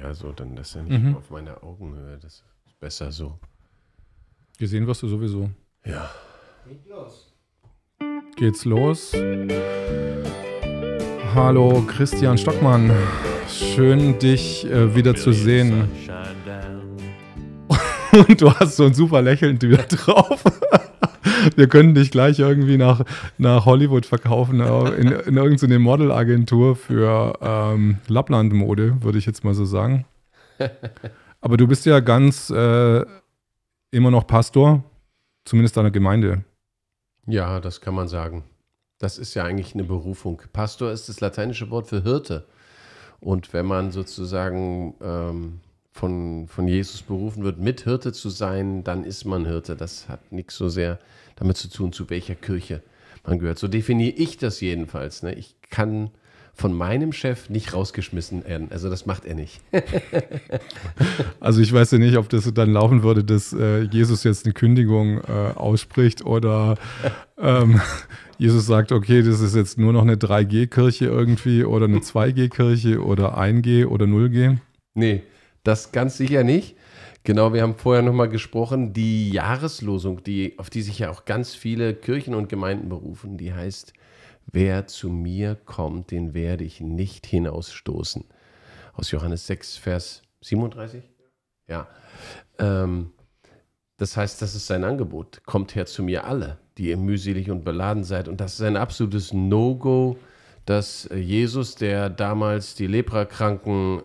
Ja, so, dann das ist ja nicht auf meiner Augenhöhe. Das ist besser so. Gesehen wirst du sowieso. Ja. Geht's los? Hallo Christian Stockmann, schön dich wieder zu sehen. Und du hast so ein super Lächeln wieder drauf. Wir können dich gleich irgendwie nach Hollywood verkaufen, in irgendeine Modelagentur für Lapplandmode, würde ich jetzt mal so sagen. Aber du bist ja ganz immer noch Pastor, zumindest deiner Gemeinde. Ja, das kann man sagen. Das ist ja eigentlich eine Berufung. Pastor ist das lateinische Wort für Hirte. Und wenn man sozusagen von Jesus berufen wird, mit Hirte zu sein, dann ist man Hirte. Das hat nichts so sehr damit zu tun, zu welcher Kirche man gehört. So definiere ich das jedenfalls. Ne? Ich kann von meinem Chef nicht rausgeschmissen werden. Also das macht er nicht. Also ich weiß ja nicht, ob das dann laufen würde, dass Jesus jetzt eine Kündigung ausspricht oder Jesus sagt, okay, das ist jetzt nur noch eine 3G-Kirche irgendwie oder eine 2G-Kirche oder 1G oder 0G. Nee, das ganz sicher nicht. Genau, wir haben vorher nochmal gesprochen, die Jahreslosung, auf die sich ja auch ganz viele Kirchen und Gemeinden berufen, die heißt: Wer zu mir kommt, den werde ich nicht hinausstoßen. Aus Johannes 6, Vers 37? Ja. Das heißt, das ist sein Angebot. Kommt her zu mir alle, die ihr mühselig und beladen seid. Und das ist ein absolutes No-Go, dass Jesus, der damals die Leprakranken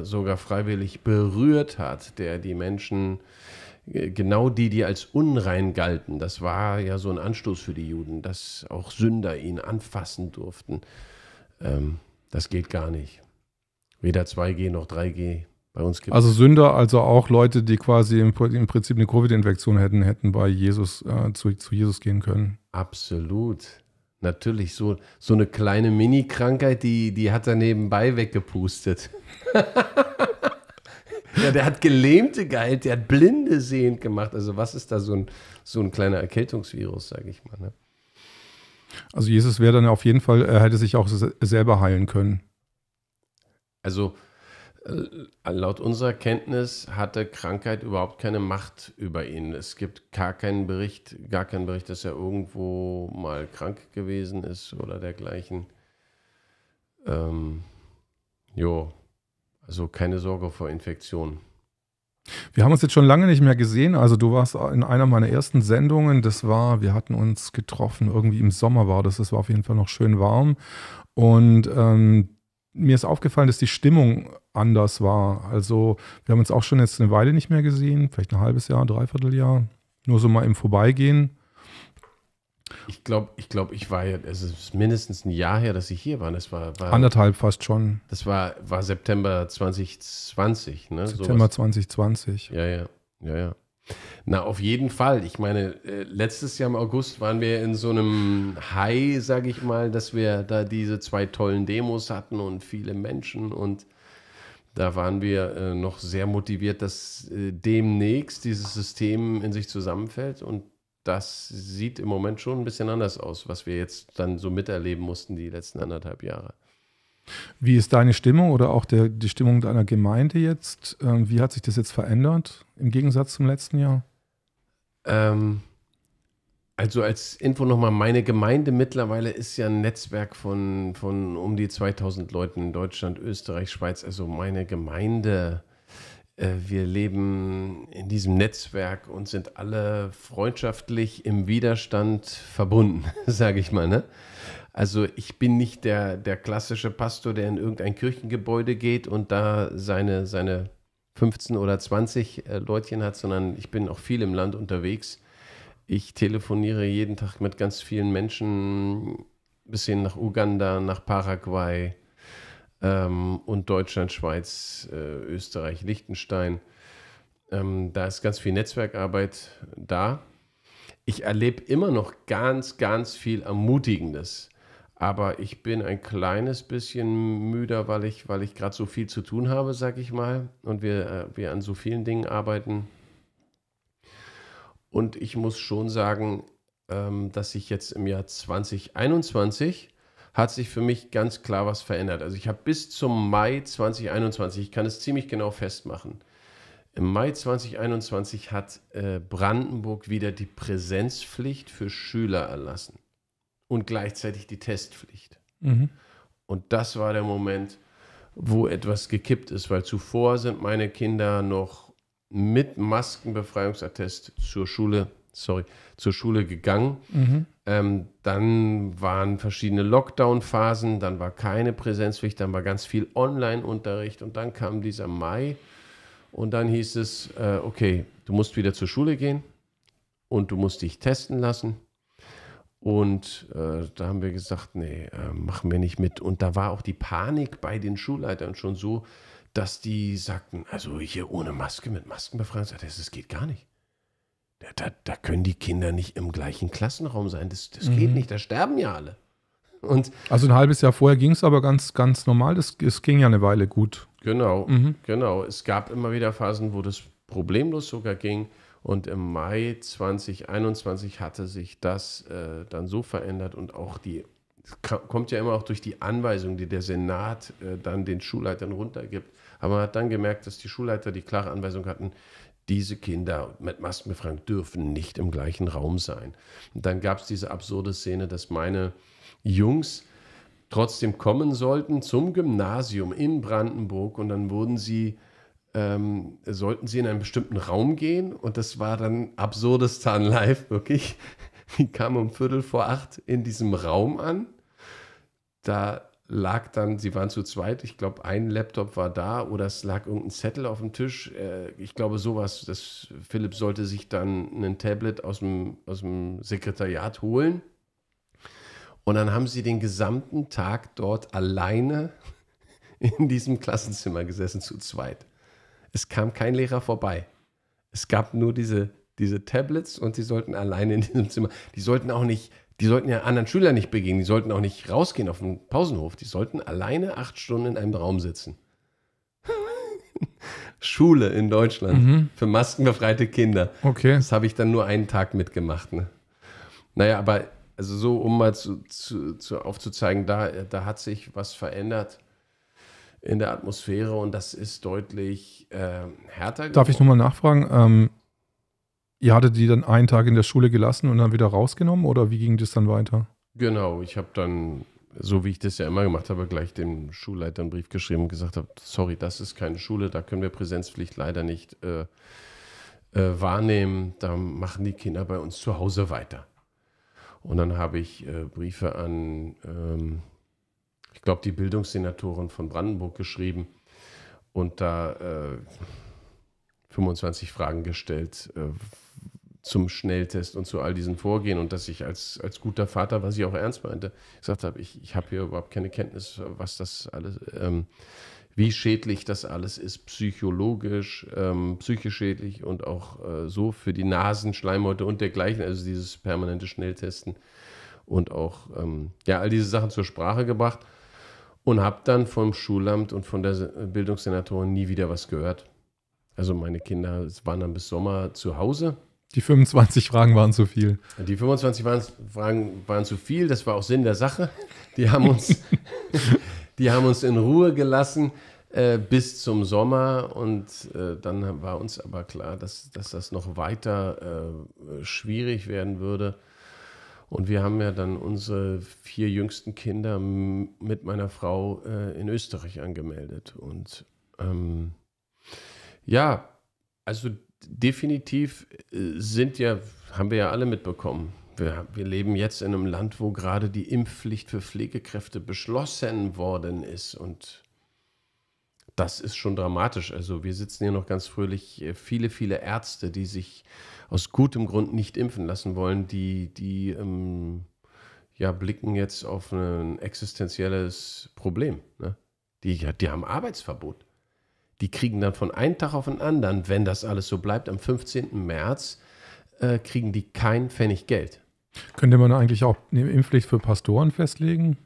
sogar freiwillig berührt hat, der die Menschen, genau die als unrein galten, das war ja so ein Anstoß für die Juden, dass auch Sünder ihn anfassen durften. Das geht gar nicht. Weder 2G noch 3G. Bei uns gibt Also Sünder, also auch Leute, die quasi im Prinzip eine Covid-Infektion hätten bei Jesus zu Jesus gehen können. Absolut. Natürlich, so eine kleine Mini-Krankheit, die hat er nebenbei weggepustet. Ja, der hat Gelähmte geheilt, der hat Blinde sehend gemacht. Also was ist da so ein kleiner Erkältungsvirus, sage ich mal. Ne? Also Jesus wäre dann auf jeden Fall, er hätte sich auch selber heilen können. Also laut unserer Kenntnis hatte Krankheit überhaupt keine Macht über ihn. Es gibt gar keinen Bericht, dass er irgendwo mal krank gewesen ist oder dergleichen. Also keine Sorge vor Infektionen. Wir haben uns jetzt schon lange nicht mehr gesehen. Also du warst in einer meiner ersten Sendungen. Wir hatten uns getroffen, irgendwie im Sommer war das. Es war auf jeden Fall noch schön warm. Und mir ist aufgefallen, dass die Stimmung anders war. Also wir haben uns auch schon jetzt eine Weile nicht mehr gesehen, vielleicht ein halbes Jahr, dreiviertel Jahr, nur so mal im Vorbeigehen. Ich glaube, ich war ja, es ist mindestens ein Jahr her, dass ich hier war. Das war anderthalb fast schon. Das war September 2020, ne? September 2020. Ja. Na, auf jeden Fall. Ich meine, letztes Jahr im August waren wir in so einem High, sage ich mal, dass wir da diese 2 tollen Demos hatten und viele Menschen. Und da waren wir noch sehr motiviert, dass demnächst dieses System in sich zusammenfällt. Und das sieht im Moment schon ein bisschen anders aus, was wir jetzt dann so miterleben mussten die letzten 1,5 Jahre. Wie ist deine Stimmung oder auch die Stimmung deiner Gemeinde jetzt? Wie hat sich das jetzt verändert im Gegensatz zum letzten Jahr? Also als Info nochmal, meine Gemeinde mittlerweile ist ja ein Netzwerk von um die 2000 Leuten in Deutschland, Österreich, Schweiz. Also meine Gemeinde, wir leben in diesem Netzwerk und sind alle freundschaftlich im Widerstand verbunden, sage ich mal, ne? Also ich bin nicht der klassische Pastor, der in irgendein Kirchengebäude geht und da seine 15 oder 20 Leutchen hat, sondern ich bin auch viel im Land unterwegs. Ich telefoniere jeden Tag mit ganz vielen Menschen, bis hin nach Uganda, nach Paraguay und Deutschland, Schweiz, Österreich, Liechtenstein. Da ist ganz viel Netzwerkarbeit da. Ich erlebe immer noch ganz, ganz viel Ermutigendes. Aber ich bin ein kleines bisschen müder, weil ich gerade so viel zu tun habe, sag ich mal. Und wir an so vielen Dingen arbeiten. Und ich muss schon sagen, dass ich jetzt im Jahr 2021 hat sich für mich ganz klar was verändert. Also ich habe bis zum Mai 2021, ich kann es ziemlich genau festmachen, im Mai 2021 hat Brandenburg wieder die Präsenzpflicht für Schüler erlassen und gleichzeitig die Testpflicht. Mhm. Und das war der Moment, wo etwas gekippt ist, weil zuvor sind meine Kinder noch mit Maskenbefreiungsattest zur Schule gegangen. Mhm. Dann waren verschiedene Lockdown-Phasen, dann war keine Präsenzpflicht, dann war ganz viel Online-Unterricht und dann kam dieser Mai und dann hieß es, okay, du musst wieder zur Schule gehen und du musst dich testen lassen. Und da haben wir gesagt, nee, machen wir nicht mit. Und da war auch die Panik bei den Schulleitern schon so, dass die sagten, also hier ohne Maske, mit Maskenbefreiungsattest, das geht gar nicht. Da können die Kinder nicht im gleichen Klassenraum sein. Das geht nicht, da sterben ja alle. Und Also ein halbes Jahr vorher ging es aber ganz, ganz normal. Es ging ja eine Weile gut. genau. Es gab immer wieder Phasen, wo das problemlos sogar ging. Und im Mai 2021 hatte sich das dann so verändert und auch kommt ja immer auch durch die Anweisung, die der Senat dann den Schulleitern runtergibt. Aber man hat dann gemerkt, dass die Schulleiter die klare Anweisung hatten, diese Kinder mit Maskenbefreiung dürfen nicht im gleichen Raum sein. Und dann gab es diese absurde Szene, dass meine Jungs trotzdem kommen sollten zum Gymnasium in Brandenburg und dann sollten sie in einen bestimmten Raum gehen und das war dann Absurdistan live, wirklich. Die kamen um 7:45 in diesem Raum an. Da lag dann, sie waren zu zweit, ich glaube, ein Laptop war da oder es lag irgendein Zettel auf dem Tisch. Ich glaube sowas, dass Philipp sollte sich dann ein Tablet aus dem Sekretariat holen. Und dann haben sie den gesamten Tag dort alleine in diesem Klassenzimmer gesessen, zu zweit. Es kam kein Lehrer vorbei. Es gab nur diese Tablets und sie sollten alleine in diesem Zimmer. Die sollten ja anderen Schülern nicht begegnen, die sollten auch nicht rausgehen auf den Pausenhof. Die sollten alleine 8 Stunden in einem Raum sitzen. Schule in Deutschland für maskenbefreite Kinder. Okay. Das habe ich dann nur einen Tag mitgemacht. Ne? Naja, aber also so, um mal aufzuzeigen, da hat sich was verändert in der Atmosphäre und das ist deutlich härter geworden. Darf ich nochmal nachfragen? Ihr hattet die dann einen Tag in der Schule gelassen und dann wieder rausgenommen oder wie ging das dann weiter? Genau, ich habe dann, so wie ich das ja immer gemacht habe, gleich dem Schulleiter einen Brief geschrieben und gesagt habe, sorry, das ist keine Schule, da können wir Präsenzpflicht leider nicht wahrnehmen, da machen die Kinder bei uns zu Hause weiter. Und dann habe ich Briefe an, ich glaube, die Bildungssenatorin von Brandenburg geschrieben und da 25 Fragen gestellt zum Schnelltest und zu all diesen Vorgehen und dass ich als guter Vater, was ich auch ernst meinte, gesagt habe, ich habe hier überhaupt keine Kenntnis, was das alles, wie schädlich das alles ist, psychisch schädlich und auch so für die Nasenschleimhäute und dergleichen, also dieses permanente Schnelltesten und auch all diese Sachen zur Sprache gebracht und habe dann vom Schulamt und von der Bildungssenatorin nie wieder was gehört. Also meine Kinder waren dann bis Sommer zu Hause. Die 25 Fragen waren zu viel. Die 25 Fragen waren zu viel, das war auch Sinn der Sache. Die haben uns in Ruhe gelassen bis zum Sommer und dann war uns aber klar, dass das noch weiter schwierig werden würde. Und wir haben ja dann unsere 4 jüngsten Kinder mit meiner Frau in Österreich angemeldet. Und also definitiv haben wir ja alle mitbekommen. Wir leben jetzt in einem Land, wo gerade die Impfpflicht für Pflegekräfte beschlossen worden ist. Und das ist schon dramatisch. Also wir sitzen hier noch ganz fröhlich. Viele, viele Ärzte, die sich aus gutem Grund nicht impfen lassen wollen, die blicken jetzt auf ein existenzielles Problem. Ne? Die haben Arbeitsverbot. Die kriegen dann von einem Tag auf den anderen, wenn das alles so bleibt, am 15. März, kriegen die keinen Pfennig Geld. Könnte man eigentlich auch eine Impfpflicht für Pastoren festlegen?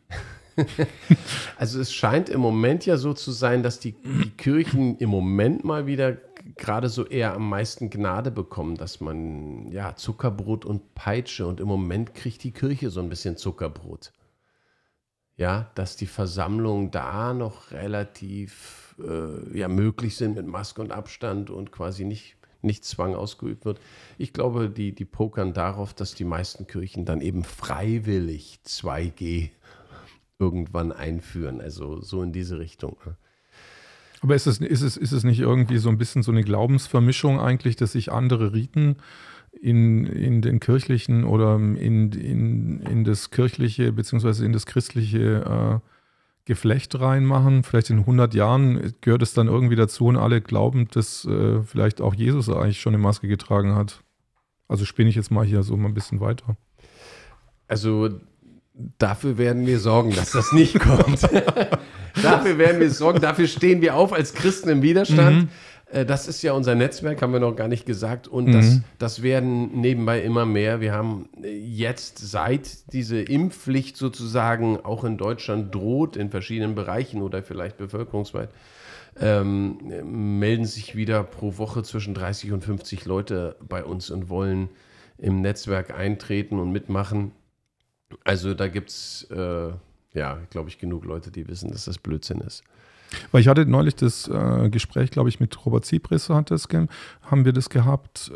Also es scheint im Moment ja so zu sein, dass die Kirchen im Moment mal wieder gerade so eher am meisten Gnade bekommen, dass man Zuckerbrot und Peitsche und im Moment kriegt die Kirche so ein bisschen Zuckerbrot. ja, dass die Versammlungen da noch relativ möglich sind mit Maske und Abstand und quasi nicht Zwang ausgeübt wird. Ich glaube, die pokern darauf, dass die meisten Kirchen dann eben freiwillig 2G irgendwann einführen. Also so in diese Richtung. Ne? Aber ist es nicht irgendwie so ein bisschen so eine Glaubensvermischung eigentlich, dass sich andere Riten in den kirchlichen oder in das kirchliche beziehungsweise in das christliche Geflecht reinmachen? Vielleicht in 100 Jahren gehört es dann irgendwie dazu und alle glauben, dass vielleicht auch Jesus eigentlich schon eine Maske getragen hat. Also spinne ich jetzt mal hier so mal ein bisschen weiter. Also dafür werden wir sorgen, dass das nicht kommt. Dafür werden wir sorgen, dafür stehen wir auf als Christen im Widerstand. Das ist ja unser Netzwerk, haben wir noch gar nicht gesagt. Und das werden nebenbei immer mehr. Wir haben jetzt, seit diese Impfpflicht sozusagen auch in Deutschland droht, in verschiedenen Bereichen oder vielleicht bevölkerungsweit, melden sich wieder pro Woche zwischen 30 und 50 Leute bei uns und wollen im Netzwerk eintreten und mitmachen. Also da gibt es, glaube ich, genug Leute, die wissen, dass das Blödsinn ist. Weil ich hatte neulich das Gespräch, glaube ich, mit Robert Zipris haben wir das gehabt.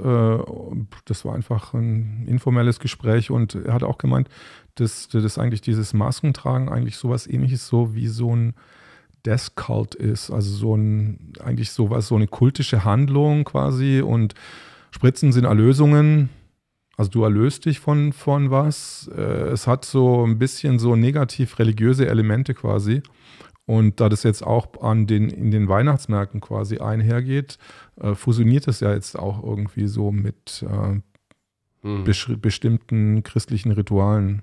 Das war einfach ein informelles Gespräch und er hat auch gemeint, dass eigentlich dieses Maskentragen eigentlich sowas Ähnliches so wie so ein Death Cult ist. Also eigentlich sowas, so eine kultische Handlung quasi und Spritzen sind Erlösungen. Also du erlöst dich von was. Es hat so ein bisschen so negativ religiöse Elemente quasi. Und da das jetzt auch in den Weihnachtsmärkten quasi einhergeht, fusioniert es ja jetzt auch irgendwie so mit bestimmten christlichen Ritualen.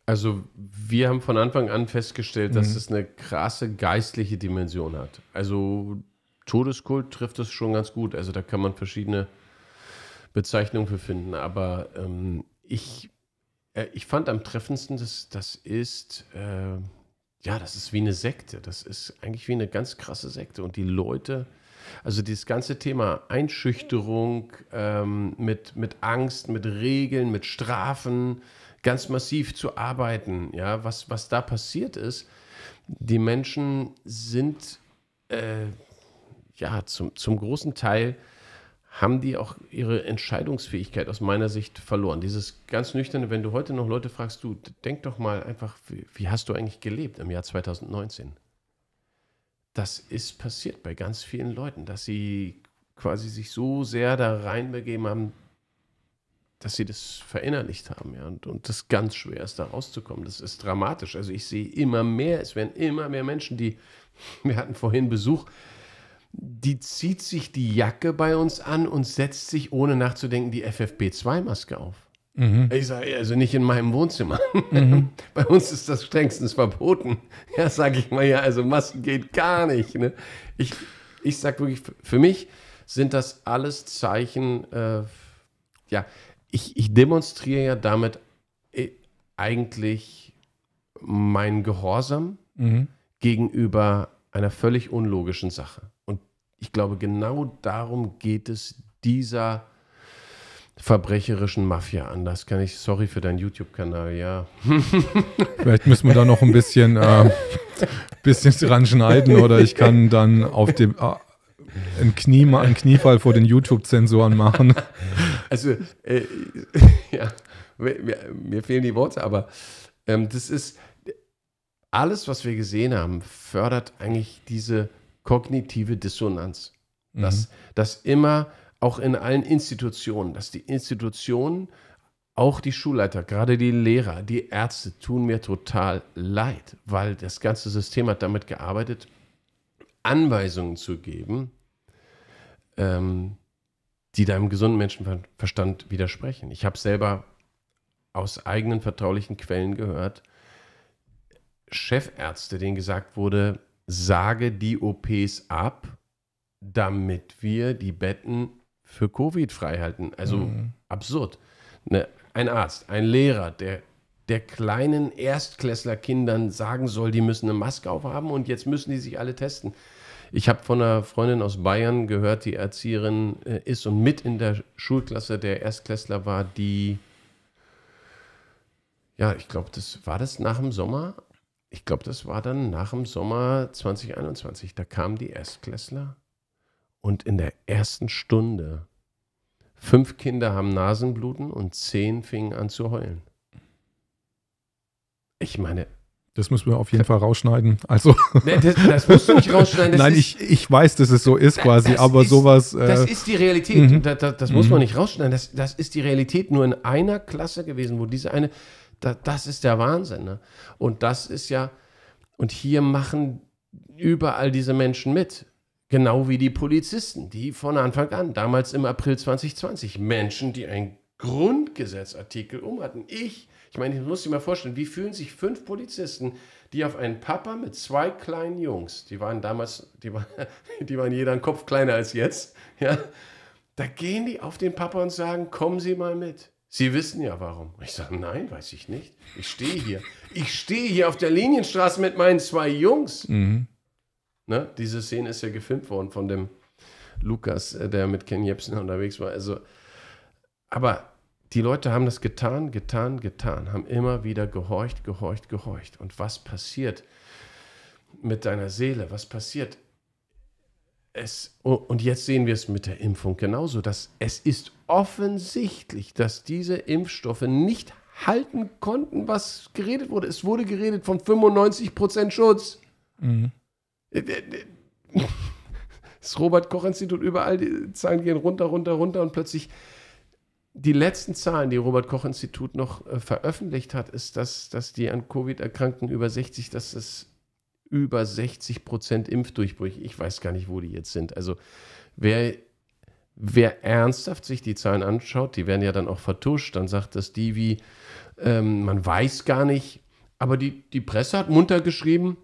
Also wir haben von Anfang an festgestellt, dass es eine krasse geistliche Dimension hat. Also Todeskult trifft es schon ganz gut. Also da kann man verschiedene Bezeichnungen für finden. Aber ich fand am treffendsten, das ist wie eine Sekte. Das ist eigentlich wie eine ganz krasse Sekte. Und die Leute, also dieses ganze Thema Einschüchterung mit Angst, mit Regeln, mit Strafen, ganz massiv zu arbeiten. Ja, was da passiert ist, die Menschen sind zum großen Teil haben die auch ihre Entscheidungsfähigkeit aus meiner Sicht verloren. Dieses ganz Nüchterne, wenn du heute noch Leute fragst, du, denk doch mal einfach, wie hast du eigentlich gelebt im Jahr 2019? Das ist passiert bei ganz vielen Leuten, dass sie quasi sich so sehr da reinbegeben haben, dass sie das verinnerlicht haben. Ja? Und das ganz schwer ist, da rauszukommen. Das ist dramatisch. Also ich sehe immer mehr, es werden immer mehr Menschen, wir hatten vorhin Besuch, die zieht sich die Jacke bei uns an und setzt sich, ohne nachzudenken, die FFP2-Maske auf. Ich sage, also nicht in meinem Wohnzimmer. Bei uns ist das strengstens verboten. Ja, sage ich mal, ja, also Masken geht gar nicht. Ne? Ich sage wirklich, für mich sind das alles Zeichen, ich demonstriere ja damit eigentlich meinen Gehorsam gegenüber einer völlig unlogischen Sache. Und ich glaube, genau darum geht es dieser verbrecherischen Mafia an. Das kann ich, sorry für deinen YouTube-Kanal, ja. Vielleicht müssen wir da noch ein bisschen dran schneiden oder ich kann dann auf dem einen Kniefall vor den YouTube-Zensoren machen. Also, mir fehlen die Worte, aber das ist alles, was wir gesehen haben, fördert eigentlich diese kognitive Dissonanz. Dass immer, auch in allen Institutionen, dass die Institutionen, auch die Schulleiter, gerade die Lehrer, die Ärzte tun mir total leid, weil das ganze System hat damit gearbeitet, Anweisungen zu geben, die deinem gesunden Menschenverstand widersprechen. Ich habe selber aus eigenen vertraulichen Quellen gehört, Chefärzte, denen gesagt wurde, sage die OPs ab, damit wir die Betten für Covid frei halten. Also absurd. Ein Arzt, ein Lehrer, der kleinen Erstklässlerkindern sagen soll, die müssen eine Maske aufhaben und jetzt müssen die sich alle testen. Ich habe von einer Freundin aus Bayern gehört, die Erzieherin ist und mit in der Schulklasse der Erstklässler war, die Ja, ich glaube, das nach dem Sommer. Ich glaube, das war dann nach dem Sommer 2021. Da kamen die Erstklässler und in der ersten Stunde 5 Kinder haben Nasenbluten und 10 fingen an zu heulen. Ich meine, das müssen wir auf jeden Fall rausschneiden. Also das musst du nicht rausschneiden. Nein, ich weiß, dass es so ist quasi, aber sowas. Das ist die Realität. Das muss man nicht rausschneiden. Das ist die Realität nur in einer Klasse gewesen, wo diese eine, das ist der Wahnsinn. Ne? Und das ist ja, und hier machen überall diese Menschen mit. Genau wie die Polizisten, die von Anfang an, damals im April 2020, Menschen, die einen Grundgesetzartikel hatten. Ich meine, ich muss dir mal vorstellen, wie fühlen sich 5 Polizisten, die auf einen Papa mit 2 kleinen Jungs, die waren jeder einen Kopf kleiner als jetzt, ja, da gehen die auf den Papa und sagen, kommen Sie mal mit. Sie wissen ja warum. Ich sage, nein, weiß ich nicht. Ich stehe hier. Ich stehe hier auf der Linienstraße mit meinen 2 Jungs. Mhm. Ne? Diese Szene ist ja gefilmt worden von dem Lukas, der mit Ken Jebsen unterwegs war. Also, aber die Leute haben das getan, haben immer wieder gehorcht. Und was passiert mit deiner Seele? Was passiert? Und jetzt sehen wir es mit der Impfung genauso, dass es ist offensichtlich, dass diese Impfstoffe nicht halten konnten, was geredet wurde. Es wurde geredet von 95% Schutz. Mhm. Das Robert-Koch-Institut, überall, die Zahlen gehen runter und plötzlich die letzten Zahlen, die Robert-Koch-Institut noch veröffentlicht hat, ist, dass die an Covid erkrankten über 60, dass es über 60% Impfdurchbrüche, ich weiß gar nicht, wo die jetzt sind. Also wer ernsthaft sich die Zahlen anschaut, die werden ja dann auch vertuscht, dann sagt das man weiß gar nicht, aber die Presse hat munter geschrieben,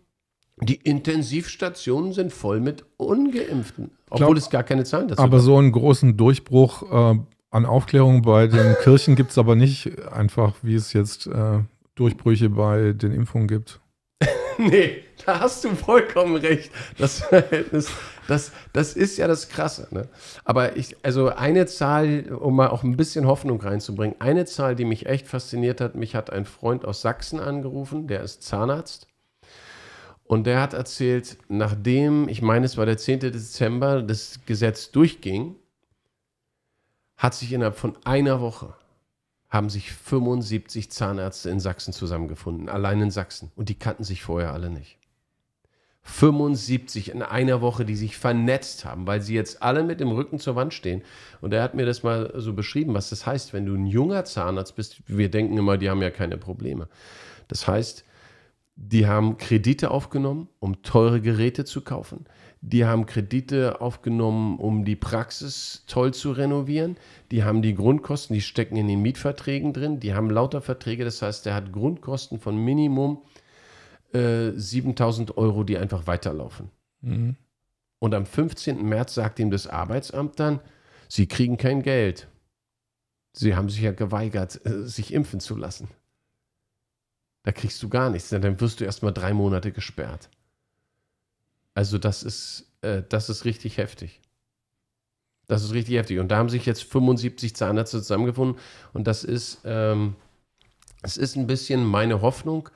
die Intensivstationen sind voll mit Ungeimpften, obwohl es gar keine Zahlen dazu gibt. Aber so einen großen Durchbruch an Aufklärung bei den Kirchen gibt es aber nicht, einfach wie es jetzt Durchbrüche bei den Impfungen gibt. Nee, da hast du vollkommen recht. Das Verhältnis, das ist ja das Krasse. Ne? Aber also eine Zahl, um mal auch ein bisschen Hoffnung reinzubringen, eine Zahl, die mich echt fasziniert hat, mich hat ein Freund aus Sachsen angerufen, der ist Zahnarzt. Und der hat erzählt, nachdem, ich meine, es war der 10. Dezember, das Gesetz durchging, hat sich innerhalb von einer Woche haben sich 75 Zahnärzte in Sachsen zusammengefunden, allein in Sachsen. Und die kannten sich vorher alle nicht. 75 in einer Woche, die sich vernetzt haben, weil sie jetzt alle mit dem Rücken zur Wand stehen. Und er hat mir das mal so beschrieben, was das heißt, wenn du ein junger Zahnarzt bist. Wir denken immer, die haben ja keine Probleme. Das heißt, die haben Kredite aufgenommen, um teure Geräte zu kaufen. Die haben Kredite aufgenommen, um die Praxis toll zu renovieren. Die haben die Grundkosten, die stecken in den Mietverträgen drin. Die haben lauter Verträge, das heißt, der hat Grundkosten von Minimum 7.000 Euro, die einfach weiterlaufen. Mhm. Und am 15. März sagt ihm das Arbeitsamt dann, Sie kriegen kein Geld. Sie haben sich ja geweigert, sich impfen zu lassen. Da kriegst du gar nichts, dann wirst du erst mal 3 Monate gesperrt. Also das ist richtig heftig. Das ist richtig heftig. Und da haben sich jetzt 75 Zahnärzte zusammengefunden. Und es ist ein bisschen meine Hoffnung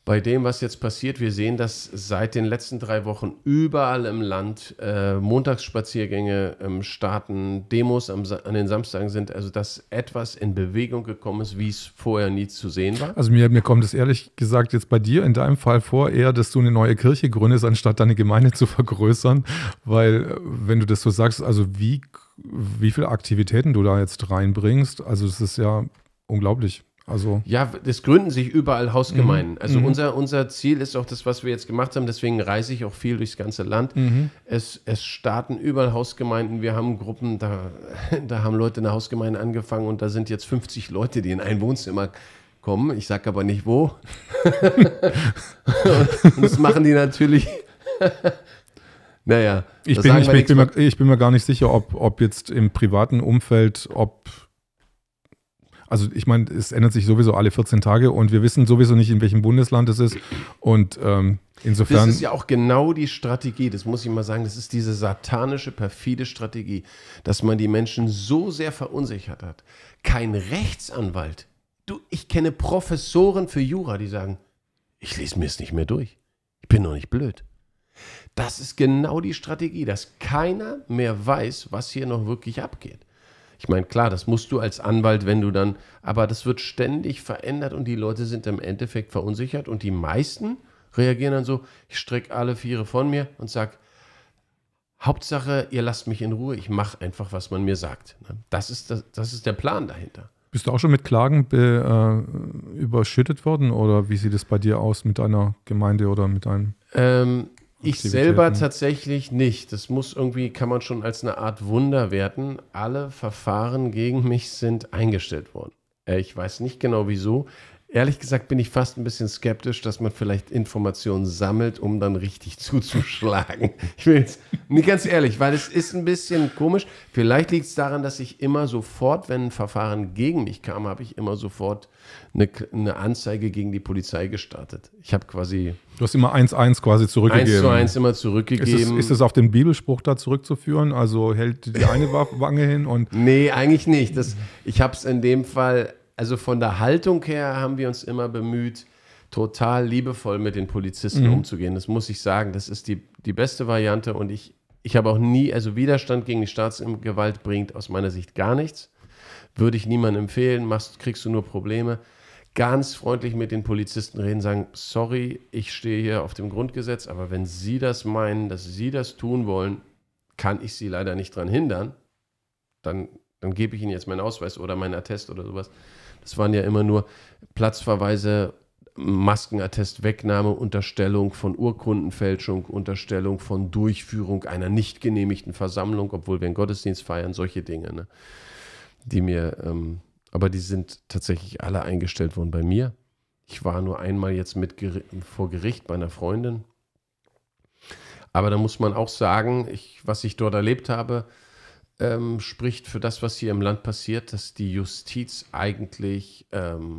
bei dem, was jetzt passiert. Wir sehen, dass seit den letzten 3 Wochen überall im Land Montagsspaziergänge starten, Demos an den Samstagen sind. Also dass etwas in Bewegung gekommen ist, wie es vorher nie zu sehen war. Also mir kommt es ehrlich gesagt jetzt bei dir in deinem Fall vor, eher, dass du eine neue Kirche gründest, anstatt deine Gemeinde zu vergrößern. Weil wenn du das so sagst, also wie viele Aktivitäten du da jetzt reinbringst, also das ist ja unglaublich. Also ja, es gründen sich überall Hausgemeinden. Also unser Ziel ist auch das, was wir jetzt gemacht haben. Deswegen reise ich auch viel durchs ganze Land. Mhm. Es starten überall Hausgemeinden. Wir haben Gruppen, da haben Leute eine Hausgemeinde angefangen und da sind jetzt 50 Leute, die in ein Wohnzimmer kommen. Ich sage aber nicht wo. Und das machen die natürlich. Naja. Ich bin mir gar nicht sicher, ob jetzt im privaten Umfeld, also ich meine, es ändert sich sowieso alle 14 Tage und wir wissen sowieso nicht, in welchem Bundesland es ist. Und insofern... Das ist ja auch genau die Strategie, das muss ich mal sagen, das ist diese satanische, perfide Strategie, dass man die Menschen so sehr verunsichert hat. Kein Rechtsanwalt Ich kenne Professoren für Jura, die sagen, ich lese mir es nicht mehr durch. Ich bin doch nicht blöd. Das ist genau die Strategie, dass keiner mehr weiß, was hier noch wirklich abgeht. Ich meine, klar, das musst du als Anwalt, wenn du dann, aber das wird ständig verändert und die Leute sind im Endeffekt verunsichert und die meisten reagieren dann so, ich strecke alle Viere von mir und sage, Hauptsache, ihr lasst mich in Ruhe, ich mache einfach, was man mir sagt. Das ist der Plan dahinter. Bist du auch schon mit Klagen überschüttet worden oder wie sieht es bei dir aus mit deiner Gemeinde oder mit deinem? Ich selber tatsächlich nicht. Das kann man schon als eine Art Wunder werten. Alle Verfahren gegen mich sind eingestellt worden. Ich weiß nicht genau wieso. Ehrlich gesagt bin ich fast ein bisschen skeptisch, dass man vielleicht Informationen sammelt, um dann richtig zuzuschlagen. Ich will jetzt nicht ganz ehrlich, weil es ist ein bisschen komisch. Vielleicht liegt es daran, dass ich immer sofort, wenn ein Verfahren gegen mich kam, habe ich immer sofort eine Anzeige gegen die Polizei gestartet. Ich habe quasi... Du hast immer 1:1 quasi zurückgegeben. 1:1 immer zurückgegeben. Ist es auf den Bibelspruch da zurückzuführen? Also hält die eine Wange hin und... Nee, eigentlich nicht. Ich habe es in dem Fall... Also von der Haltung her haben wir uns immer bemüht, total liebevoll mit den Polizisten umzugehen. Das muss ich sagen, das ist die beste Variante und ich habe auch nie, also Widerstand gegen die Staatsgewalt bringt aus meiner Sicht gar nichts. Würde ich niemandem empfehlen, kriegst du nur Probleme. Ganz freundlich mit den Polizisten reden, sagen, sorry, ich stehe hier auf dem Grundgesetz, aber wenn Sie das meinen, dass Sie das tun wollen, kann ich Sie leider nicht daran hindern. Dann gebe ich Ihnen jetzt meinen Ausweis oder meinen Attest oder sowas. Das waren ja immer nur Platzverweise, Maskenattest, Wegnahme, Unterstellung von Urkundenfälschung, Unterstellung von Durchführung einer nicht genehmigten Versammlung, obwohl wir einen Gottesdienst feiern, solche Dinge, ne? Aber die sind tatsächlich alle eingestellt worden bei mir. Ich war nur einmal jetzt vor Gericht bei einer Freundin. Aber da muss man auch sagen, was ich dort erlebt habe, spricht für das, was hier im Land passiert, dass die Justiz eigentlich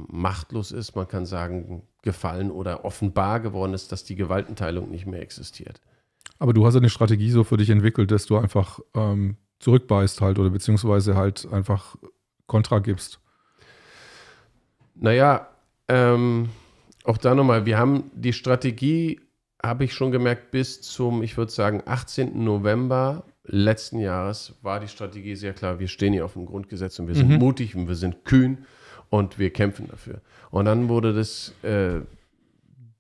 machtlos ist. Man kann sagen, gefallen oder offenbar geworden ist, dass die Gewaltenteilung nicht mehr existiert. Aber du hast ja eine Strategie so für dich entwickelt, dass du einfach zurückbeißt halt oder beziehungsweise halt einfach Kontra gibst. Naja, auch da nochmal, wir haben die Strategie, habe ich schon gemerkt, bis zum, ich würde sagen, 18. November letzten Jahres war die Strategie sehr klar, wir stehen hier auf dem Grundgesetz und wir sind mutig und wir sind kühn und wir kämpfen dafür. Und dann wurde das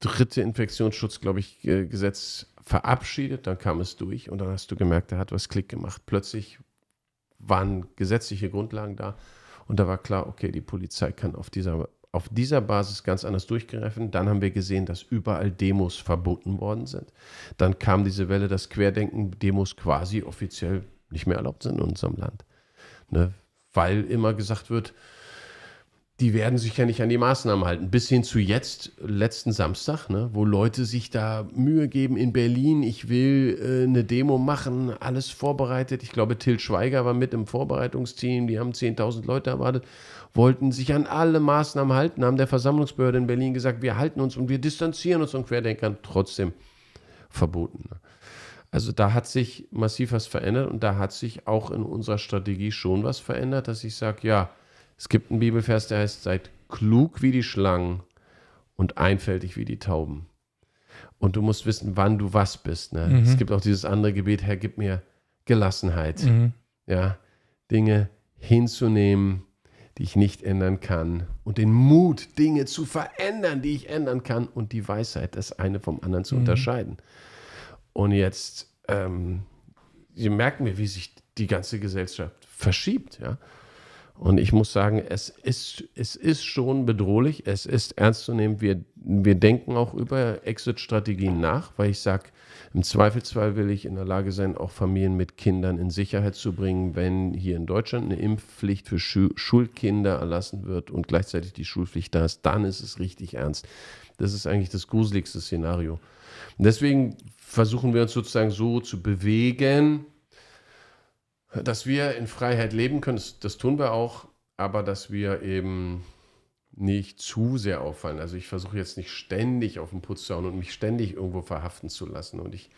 dritte Infektionsschutz, glaube ich, Gesetz verabschiedet, dann kam es durch und dann hast du gemerkt, da hat was Klick gemacht. Plötzlich waren gesetzliche Grundlagen da und da war klar, okay, die Polizei kann auf dieser Basis ganz anders durchgreifen. Dann haben wir gesehen, dass überall Demos verboten worden sind. Dann kam diese Welle, dass Querdenken-Demos quasi offiziell nicht mehr erlaubt sind in unserem Land. Ne? Weil immer gesagt wird, die werden sich ja nicht an die Maßnahmen halten. Bis hin zu jetzt, letzten Samstag, ne, wo Leute sich da Mühe geben in Berlin, ich will eine Demo machen, alles vorbereitet. Ich glaube, Til Schweiger war mit im Vorbereitungsteam, die haben 10.000 Leute erwartet, wollten sich an alle Maßnahmen halten, haben der Versammlungsbehörde in Berlin gesagt, wir halten uns und wir distanzieren uns von Querdenkern, trotzdem verboten. Also da hat sich massiv was verändert und da hat sich auch in unserer Strategie schon was verändert, dass ich sage, ja, es gibt einen Bibelvers, der heißt, seid klug wie die Schlangen und einfältig wie die Tauben. Und du musst wissen, wann du was bist. Ne? Es gibt auch dieses andere Gebet, Herr, gib mir Gelassenheit. Ja, Dinge hinzunehmen, die ich nicht ändern kann. Und den Mut, Dinge zu verändern, die ich ändern kann. Und die Weisheit, das eine vom anderen zu unterscheiden. Und jetzt merken wir, wie sich die ganze Gesellschaft verschiebt, ja. Und ich muss sagen, es ist schon bedrohlich, es ist ernst zu nehmen. Wir denken auch über Exit-Strategien nach, weil ich sage, im Zweifelsfall will ich in der Lage sein, auch Familien mit Kindern in Sicherheit zu bringen, wenn hier in Deutschland eine Impfpflicht für Schulkinder erlassen wird und gleichzeitig die Schulpflicht da ist, dann ist es richtig ernst. Das ist eigentlich das gruseligste Szenario. Und deswegen versuchen wir uns sozusagen so zu bewegen, dass wir in Freiheit leben können, das tun wir auch, aber dass wir eben nicht zu sehr auffallen. Also ich versuche jetzt nicht ständig auf den Putz zu hauen und mich ständig irgendwo verhaften zu lassen. Und ich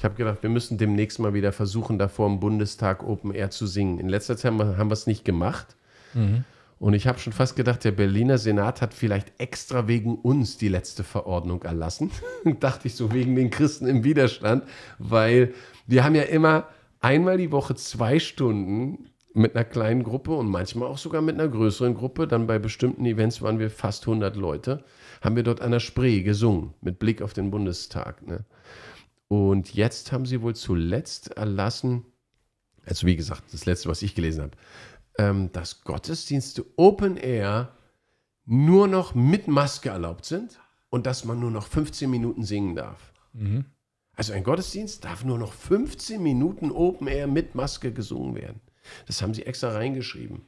habe gedacht, wir müssen demnächst mal wieder versuchen, da vor dem Bundestag Open Air zu singen. In letzter Zeit haben wir es nicht gemacht. Und ich habe schon fast gedacht, der Berliner Senat hat vielleicht extra wegen uns die letzte Verordnung erlassen. Dachte ich so, wegen den Christen im Widerstand, weil wir haben ja immer einmal die Woche 2 Stunden mit einer kleinen Gruppe und manchmal auch sogar mit einer größeren Gruppe. Dann bei bestimmten Events waren wir fast 100 Leute, haben wir dort an der Spree gesungen, mit Blick auf den Bundestag. Ne? Und jetzt haben sie wohl zuletzt erlassen, also wie gesagt, das letzte, was ich gelesen habe, dass Gottesdienste Open Air nur noch mit Maske erlaubt sind und dass man nur noch 15 Minuten singen darf. Mhm. Also ein Gottesdienst darf nur noch 15 Minuten Open Air mit Maske gesungen werden. Das haben sie extra reingeschrieben.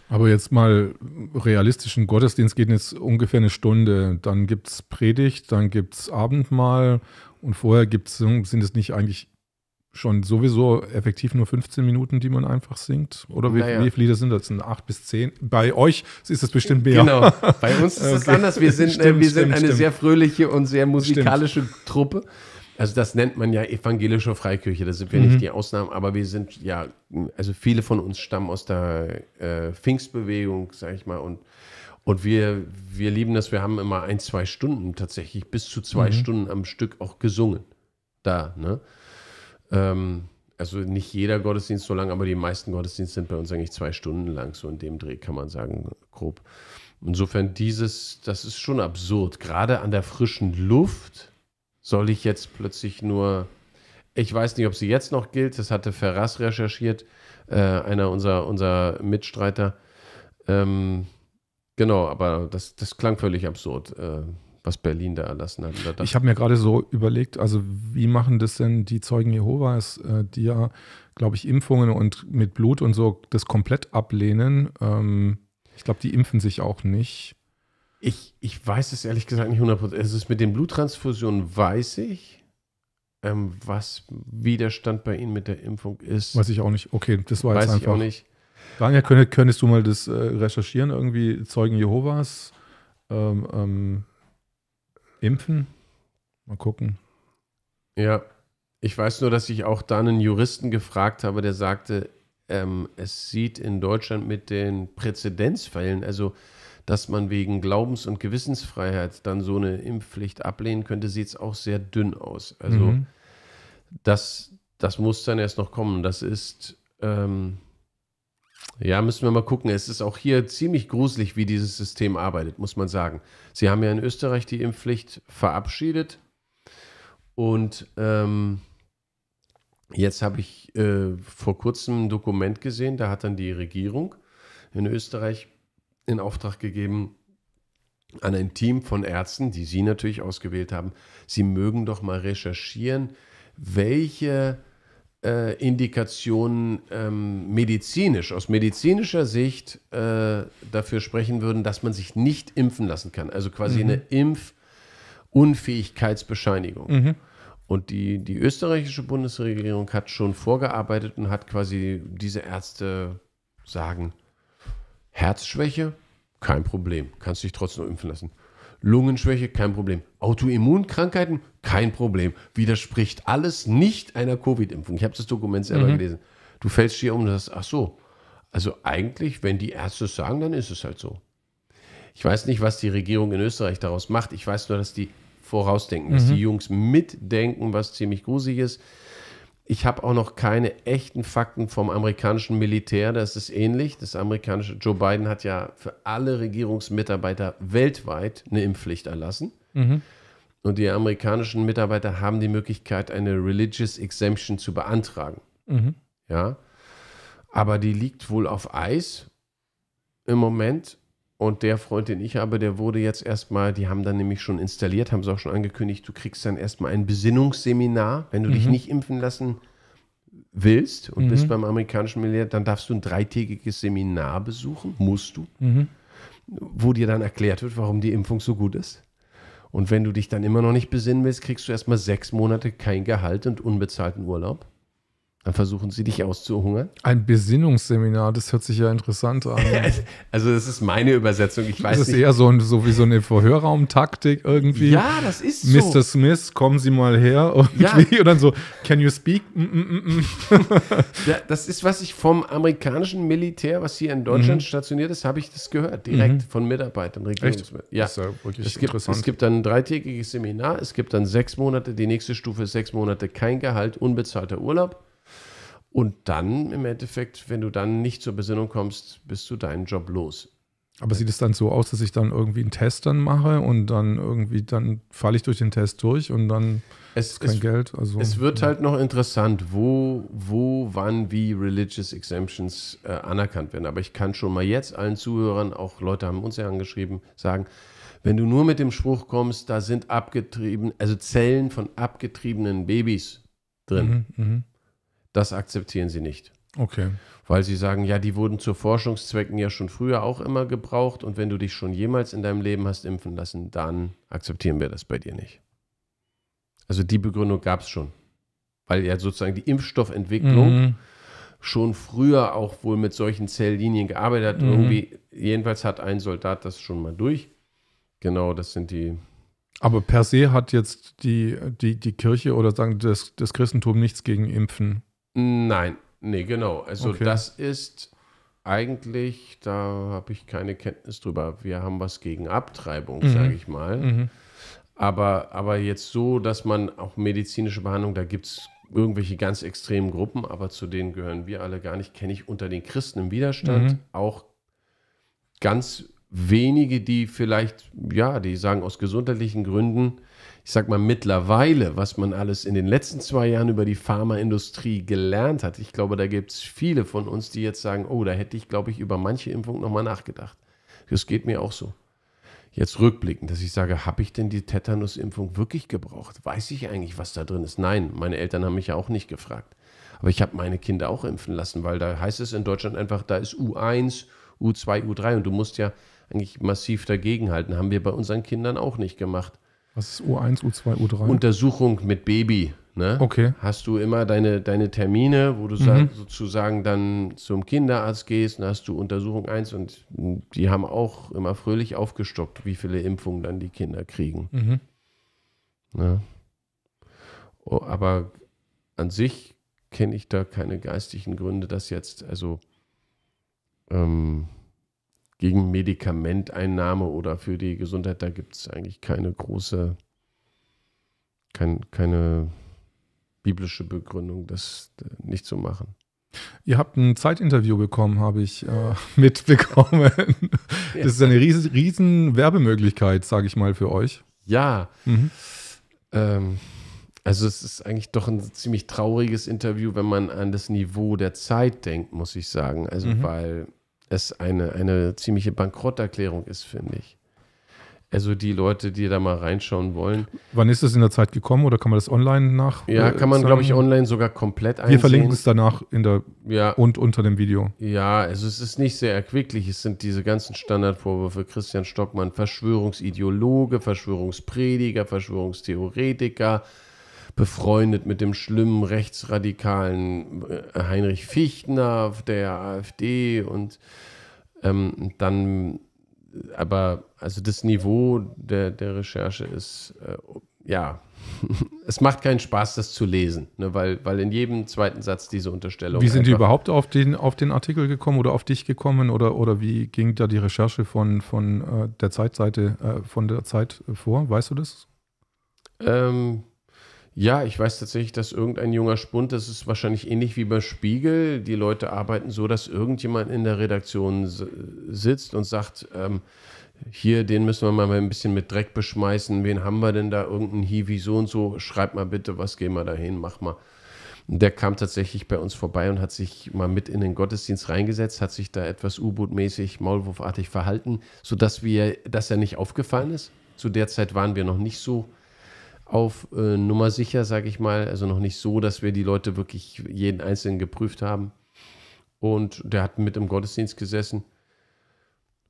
Aber jetzt mal realistischen Gottesdienst geht jetzt ungefähr eine Stunde. Dann gibt es Predigt, dann gibt es Abendmahl und vorher sind es nicht eigentlich schon sowieso effektiv nur 15 Minuten, die man einfach singt? Oder wie viele Lieder sind das? 8 bis 10? Bei euch ist es bestimmt mehr. Genau, bei uns ist es anders. Wir sind eine sehr fröhliche und sehr musikalische Truppe. Also das nennt man ja evangelische Freikirche, da sind wir nicht die Ausnahmen, aber wir sind ja, also viele von uns stammen aus der Pfingstbewegung, sag ich mal, und wir lieben das, wir haben immer 1-2 Stunden tatsächlich, bis zu 2 Stunden am Stück auch gesungen. Da, ne? Also nicht jeder Gottesdienst so lang, aber die meisten Gottesdienste sind bei uns eigentlich 2 Stunden lang, so in dem Dreh kann man sagen, grob. Insofern das ist schon absurd, gerade an der frischen Luft soll ich jetzt plötzlich nur, ich weiß nicht, ob sie jetzt noch gilt, das hatte Ferraz recherchiert, einer unser Mitstreiter, genau, aber das klang völlig absurd, was Berlin da erlassen hat. Ich habe mir gerade so überlegt, also wie machen das denn die Zeugen Jehovas, die ja, glaube ich, Impfungen und mit Blut und so das komplett ablehnen. Ich glaube, die impfen sich auch nicht. Ich weiß es ehrlich gesagt nicht 100%. Es ist mit den Bluttransfusionen weiß ich, was Widerstand bei Ihnen mit der Impfung ist. Weiß ich auch nicht. Okay, das war weiß jetzt einfach. Weiß ich auch nicht. Daniel, könntest du mal das recherchieren, irgendwie Zeugen Jehovas impfen? Mal gucken. Ja, ich weiß nur, dass ich auch da einen Juristen gefragt habe, der sagte, es sieht in Deutschland mit den Präzedenzfällen, also dass man wegen Glaubens- und Gewissensfreiheit dann so eine Impfpflicht ablehnen könnte, sieht es auch sehr dünn aus. Also das muss dann erst noch kommen. Das ist, ja, müssen wir mal gucken. Es ist auch hier ziemlich gruselig, wie dieses System arbeitet, muss man sagen. Sie haben ja in Österreich die Impfpflicht verabschiedet und jetzt habe ich vor kurzem ein Dokument gesehen, da hat dann die Regierung in Österreich in Auftrag gegeben an ein Team von Ärzten, die Sie natürlich ausgewählt haben, Sie mögen doch mal recherchieren, welche Indikationen aus medizinischer Sicht dafür sprechen würden, dass man sich nicht impfen lassen kann. Also quasi eine Impfunfähigkeitsbescheinigung. Und die österreichische Bundesregierung hat schon vorgearbeitet und hat quasi diese Ärzte sagen, Herzschwäche, kein Problem, kannst dich trotzdem impfen lassen. Lungenschwäche, kein Problem. Autoimmunkrankheiten, kein Problem. Widerspricht alles nicht einer Covid-Impfung. Ich habe das Dokument selber gelesen. Du fällst hier um und sagst, ach so, also eigentlich, wenn die Ärzte es sagen, dann ist es halt so. Ich weiß nicht, was die Regierung in Österreich daraus macht. Ich weiß nur, dass die vorausdenken, dass die Jungs mitdenken, was ziemlich gruselig ist. Ich habe auch noch keine echten Fakten vom amerikanischen Militär, das ist ähnlich. Das amerikanische Joe Biden hat ja für alle Regierungsmitarbeiter weltweit eine Impfpflicht erlassen. Und die amerikanischen Mitarbeiter haben die Möglichkeit, eine Religious Exemption zu beantragen. Ja, aber die liegt wohl auf Eis im Moment. Und der Freund, den ich habe, der wurde jetzt erstmal, die haben dann nämlich schon installiert, haben sie auch schon angekündigt, du kriegst dann erstmal ein Besinnungsseminar. Wenn du dich nicht impfen lassen willst und bist beim amerikanischen Militär, dann darfst du ein 3-tägiges Seminar besuchen, musst du, wo dir dann erklärt wird, warum die Impfung so gut ist. Und wenn du dich dann immer noch nicht besinnen willst, kriegst du erstmal 6 Monate kein Gehalt und unbezahlten Urlaub. Dann versuchen sie dich auszuhungern. Ein Besinnungsseminar, das hört sich ja interessant an. Also das ist meine Übersetzung, ich weiß Das ist nicht. eher so wie so eine Verhörraumtaktik irgendwie. Ja, das ist so. Mr. Smith, kommen Sie mal her irgendwie. Und dann so, can you speak? Ja, das ist, was ich vom amerikanischen Militär, was hier in Deutschland stationiert ist, habe ich das gehört, direkt von Mitarbeitern. Echt? Ja. Das ist ja wirklich Es gibt dann ein 3-tägiges Seminar, es gibt dann 6 Monate, die nächste Stufe ist 6 Monate kein Gehalt, unbezahlter Urlaub. Und dann im Endeffekt, wenn du dann nicht zur Besinnung kommst, bist du deinen Job los. Aber sieht es dann so aus, dass ich dann irgendwie einen Test dann mache und dann falle ich durch den Test durch und dann ist kein Geld? Also, es wird halt noch interessant, wo, wann, wie Religious Exemptions anerkannt werden. Aber ich kann schon mal jetzt allen Zuhörern, auch Leute haben uns ja angeschrieben, sagen, wenn du nur mit dem Spruch kommst, da sind Zellen von abgetriebenen Babys drin. Das akzeptieren sie nicht. Okay. Weil sie sagen, ja, die wurden zu Forschungszwecken ja schon früher auch immer gebraucht und wenn du dich schon jemals in deinem Leben hast impfen lassen, dann akzeptieren wir das bei dir nicht. Also die Begründung gab es schon. Weil ja sozusagen die Impfstoffentwicklung schon früher auch wohl mit solchen Zelllinien gearbeitet hat. Irgendwie, jedenfalls hat ein Soldat das schon mal durch. Genau, das sind die... Aber per se hat jetzt die Kirche oder sagen das Christentum nichts gegen Impfen? Nein, nee, genau. Also Okay. das ist eigentlich, da habe ich keine Kenntnis drüber. Wir haben was gegen Abtreibung, sage ich mal. Aber jetzt so, dass man auch medizinische Behandlung, da gibt es irgendwelche ganz extremen Gruppen, aber zu denen gehören wir alle gar nicht. Kenne ich unter den Christen im Widerstand auch ganz wenige, die vielleicht, ja, die sagen aus gesundheitlichen Gründen, ich sag mal mittlerweile, was man alles in den letzten 2 Jahren über die Pharmaindustrie gelernt hat. Ich glaube, da gibt es viele von uns, die jetzt sagen, oh, da hätte ich, glaube ich, über manche Impfung nochmal nachgedacht. Das geht mir auch so. Jetzt rückblickend, dass ich sage, habe ich denn die Tetanus-Impfung wirklich gebraucht? Weiß ich eigentlich, was da drin ist? Nein, meine Eltern haben mich ja auch nicht gefragt. Aber ich habe meine Kinder auch impfen lassen, weil da heißt es in Deutschland einfach, da ist U1, U2, U3 und du musst ja eigentlich massiv dagegenhalten. Haben wir bei unseren Kindern auch nicht gemacht. Was ist U1, U2, U3? Untersuchung mit Baby. Ne? Okay. Hast du immer deine Termine, wo du sozusagen dann zum Kinderarzt gehst und hast du Untersuchung 1 und die haben auch immer fröhlich aufgestockt, wie viele Impfungen dann die Kinder kriegen. Ne? Oh, aber an sich kenne ich da keine geistigen Gründe, dass jetzt gegen Medikamenteinnahme oder für die Gesundheit, da gibt es eigentlich keine biblische Begründung, das nicht zu machen. Ihr habt ein Zeitinterview bekommen, habe ich mitbekommen. Das ist eine riesen Werbemöglichkeit, sage ich mal, für euch. Ja, also es ist eigentlich doch ein ziemlich trauriges Interview, wenn man an das Niveau der Zeit denkt, muss ich sagen. Also weil es eine ziemliche Bankrotterklärung ist, finde ich. Also die Leute, die da mal reinschauen wollen. Wann ist das in der Zeit gekommen oder kann man das online nach? Ja, kann man, glaube ich, online sogar komplett einsehen. Wir verlinken es danach und unter dem Video. Ja, also es ist nicht sehr erquicklich. Es sind diese ganzen Standardvorwürfe. Christian Stockmann, Verschwörungsideologe, Verschwörungsprediger, Verschwörungstheoretiker, befreundet mit dem schlimmen rechtsradikalen Heinrich Fichtner der AfD und dann, aber also das Niveau der Recherche ist, es macht keinen Spaß, das zu lesen, ne, weil in jedem zweiten Satz diese Unterstellung. Wie sind die überhaupt auf den Artikel gekommen oder auf dich gekommen oder wie ging da die Recherche von der Zeitseite, von der Zeit vor? Weißt du das? Ja, ich weiß tatsächlich, dass irgendein junger Spund, das ist wahrscheinlich ähnlich wie bei Spiegel, die Leute arbeiten so, dass irgendjemand in der Redaktion sitzt und sagt, hier, den müssen wir mal ein bisschen mit Dreck beschmeißen, wen haben wir denn da, irgendein Hiwi so und so, schreib mal bitte, was gehen wir da hin, mach mal. Und der kam tatsächlich bei uns vorbei und hat sich mal mit in den Gottesdienst reingesetzt, hat sich da etwas U-Boot-mäßig, maulwurfartig verhalten, sodass er nicht aufgefallen ist. Zu der Zeit waren wir noch nicht so auf Nummer sicher, sage ich mal. Also noch nicht so, dass wir die Leute wirklich jeden Einzelnen geprüft haben. Und der hat mit im Gottesdienst gesessen.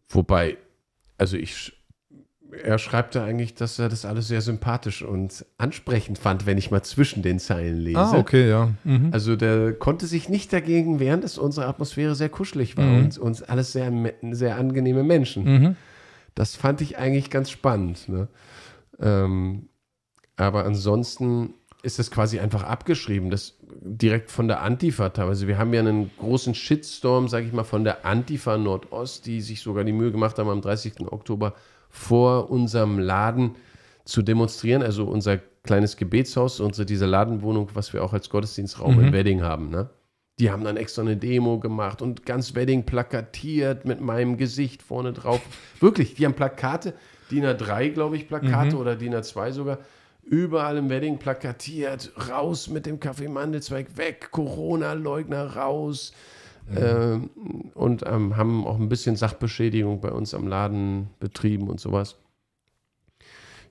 Wobei, also ich er schreibt da eigentlich, dass er das alles sehr sympathisch und ansprechend fand, wenn ich mal zwischen den Zeilen lese. Ah, okay, ja. Mhm. Also der konnte sich nicht dagegen wehren, dass unsere Atmosphäre sehr kuschelig war und uns alles sehr, sehr angenehme Menschen. Mhm. Das fand ich eigentlich ganz spannend. Ne? Aber ansonsten ist das quasi einfach abgeschrieben, das direkt von der Antifa teilweise. Wir haben ja einen großen Shitstorm, sage ich mal, von der Antifa Nordost, die sich sogar die Mühe gemacht haben, am 30. Oktober vor unserem Laden zu demonstrieren, also unser kleines Gebetshaus, diese Ladenwohnung, was wir auch als Gottesdienstraum in Wedding haben, ne? Die haben dann extra eine Demo gemacht und ganz Wedding plakatiert mit meinem Gesicht vorne drauf. Wirklich, die haben Plakate, DIN A3, glaube ich, Plakate oder DIN A2 sogar, überall im Wedding plakatiert, raus mit dem Kaffeemandelzweig, weg, Corona-Leugner, raus. Und haben auch ein bisschen Sachbeschädigung bei uns am Laden betrieben und sowas.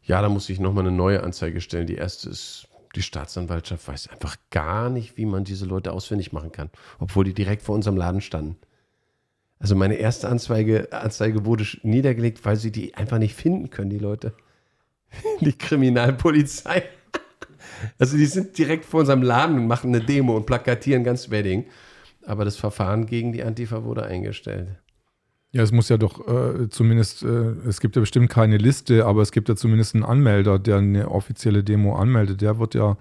Ja, da muss ich nochmal eine neue Anzeige stellen. Die erste ist, die Staatsanwaltschaft weiß einfach gar nicht, wie man diese Leute ausfindig machen kann, obwohl die direkt vor unserem Laden standen. Also meine erste Anzeige wurde niedergelegt, weil sie die einfach nicht finden können, die Leute. Die Kriminalpolizei. Also die sind direkt vor unserem Laden und machen eine Demo und plakatieren ganz Wedding. Aber das Verfahren gegen die Antifa wurde eingestellt. Ja, es muss ja doch zumindest, es gibt ja bestimmt keine Liste, aber es gibt ja zumindest einen Anmelder, der eine offizielle Demo anmeldet. Der wird ja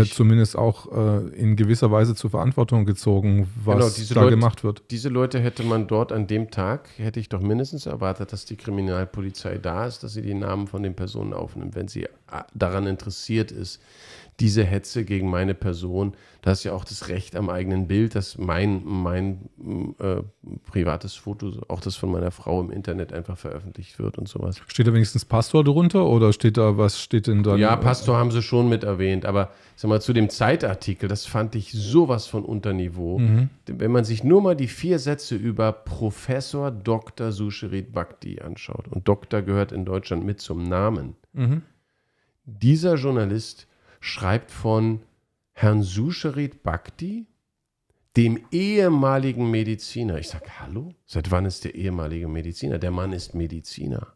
zumindest auch in gewisser Weise zur Verantwortung gezogen, was da gemacht wird. Diese Leute hätte man dort an dem Tag, hätte ich doch mindestens erwartet, dass die Kriminalpolizei da ist, dass sie die Namen von den Personen aufnimmt, wenn sie daran interessiert ist, diese Hetze gegen meine Person, da ist ja auch das Recht am eigenen Bild, dass mein privates Foto, auch das von meiner Frau im Internet einfach veröffentlicht wird und sowas. Steht da wenigstens Pastor drunter oder was steht denn da? Ja, Pastor haben sie schon mit erwähnt, aber sag mal, zu dem Zeitartikel, das fand ich sowas von unter Niveau. Wenn man sich nur mal die 4 Sätze über Professor Dr. Susharit Bhakdi anschaut, und Doktor gehört in Deutschland mit zum Namen, dieser Journalist schreibt von Herrn Susharit Bhakdi, dem ehemaligen Mediziner. Ich sage, hallo? Seit wann ist der ehemalige Mediziner? Der Mann ist Mediziner.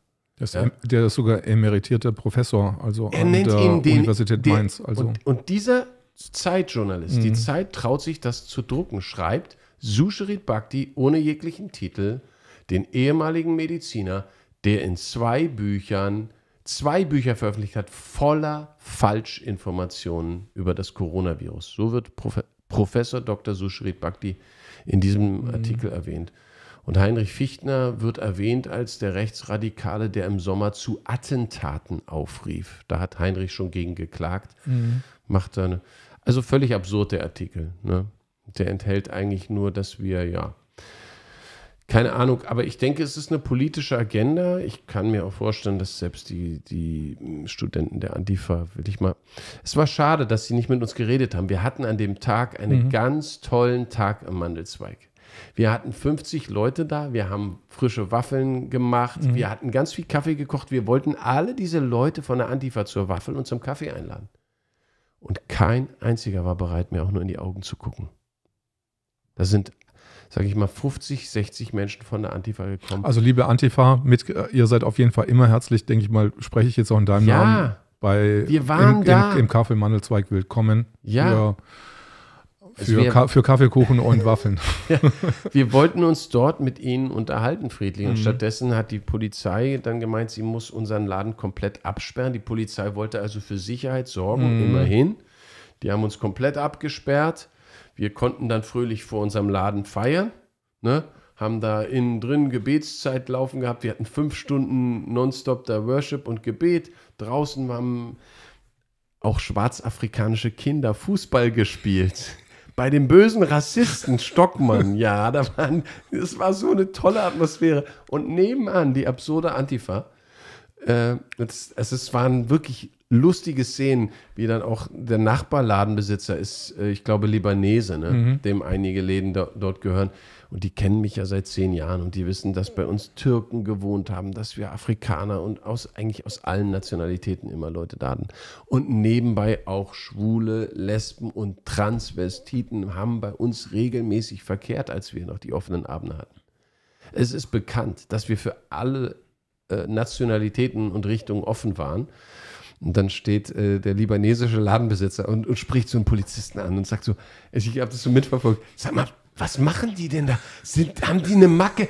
Der ist sogar emeritierter Professor, also er an nennt der ihn Universität Mainz. Also. Und dieser Zeitjournalist, die Zeit traut sich das zu drucken, schreibt Susharit Bhakdi ohne jeglichen Titel, den ehemaligen Mediziner, der in 2 Bücher veröffentlicht hat, voller Falschinformationen über das Coronavirus. So wird Professor Dr. Susharit Bhakdi in diesem Artikel erwähnt. Und Heinrich Fichtner wird erwähnt als der Rechtsradikale, der im Sommer zu Attentaten aufrief. Da hat Heinrich schon gegen geklagt. Also völlig absurd der Artikel. Ne? Der enthält eigentlich nur, dass wir, keine Ahnung, aber ich denke, es ist eine politische Agenda. Ich kann mir auch vorstellen, dass selbst die Studenten der Antifa, es war schade, dass sie nicht mit uns geredet haben. Wir hatten an dem Tag einen ganz tollen Tag am Mandelzweig. Wir hatten 50 Leute da, wir haben frische Waffeln gemacht, wir hatten ganz viel Kaffee gekocht. Wir wollten alle diese Leute von der Antifa zur Waffel und zum Kaffee einladen. Und kein einziger war bereit, mir auch nur in die Augen zu gucken. Da sind, sage ich mal, 50, 60 Menschen von der Antifa gekommen. Also liebe Antifa, ihr seid auf jeden Fall immer herzlich, denke ich mal, spreche ich jetzt auch in deinem Namen. Wir waren da. Im Café Mandelzweig willkommen. Ja. Für Kaffeekuchen und Waffeln. Ja, wir wollten uns dort mit ihnen unterhalten, friedlich. Und stattdessen hat die Polizei dann gemeint, sie muss unseren Laden komplett absperren. Die Polizei wollte also für Sicherheit sorgen, immerhin. Die haben uns komplett abgesperrt. Wir konnten dann fröhlich vor unserem Laden feiern, ne? Haben da innen drin Gebetszeit laufen gehabt. Wir hatten 5 Stunden nonstop da Worship und Gebet. Draußen haben auch schwarzafrikanische Kinder Fußball gespielt. Bei dem bösen Rassisten Stockmann, das war so eine tolle Atmosphäre. Und nebenan die absurde Antifa. Es waren wirklich lustige Szenen, wie dann auch der Nachbarladenbesitzer ist, ich glaube, Libanese, ne? Dem einige Läden dort gehören. Und die kennen mich ja seit 10 Jahren und die wissen, dass bei uns Türken gewohnt haben, dass wir Afrikaner und eigentlich aus allen Nationalitäten immer Leute da hatten. Und nebenbei auch Schwule, Lesben und Transvestiten haben bei uns regelmäßig verkehrt, als wir noch die offenen Abende hatten. Es ist bekannt, dass wir für alle Nationalitäten und Richtungen offen waren. Und dann steht der libanesische Ladenbesitzer und spricht so einen Polizisten an und sagt so, ich habe das so mitverfolgt, sag mal, was machen die denn da? Haben die eine Macke?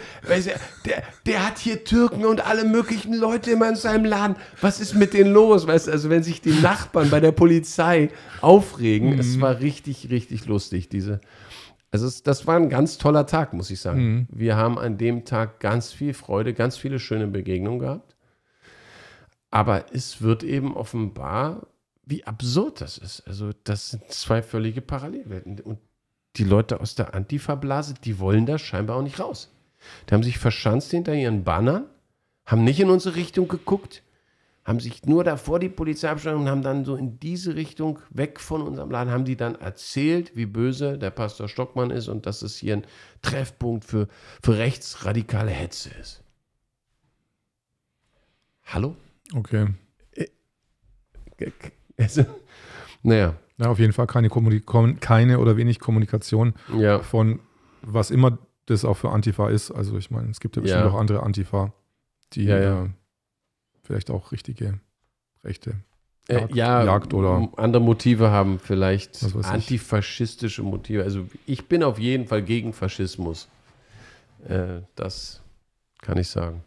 Der hat hier Türken und alle möglichen Leute immer in seinem Laden. Was ist mit denen los? Weißt du, also wenn sich die Nachbarn bei der Polizei aufregen, es war richtig, richtig lustig. Das war ein ganz toller Tag, muss ich sagen. Wir haben an dem Tag ganz viel Freude, ganz viele schöne Begegnungen gehabt. Aber es wird eben offenbar, wie absurd das ist. Also das sind zwei völlige Parallelwelten. Und die Leute aus der Antifa-Blase, die wollen da scheinbar auch nicht raus. Die haben sich verschanzt hinter ihren Bannern, haben nicht in unsere Richtung geguckt, haben sich nur davor die Polizei abgestellt und haben dann so in diese Richtung, weg von unserem Laden, haben die dann erzählt, wie böse der Pastor Stockmann ist und dass es hier ein Treffpunkt für rechtsradikale Hetze ist. Hallo? Okay. Also, naja. Ja, auf jeden Fall keine oder wenig Kommunikation von was immer das auch für Antifa ist. Also ich meine, es gibt ja bestimmt auch andere Antifa, die vielleicht auch richtige rechte Jagd oder andere Motive haben, vielleicht antifaschistische Motive. Also ich bin auf jeden Fall gegen Faschismus. Das kann ich sagen.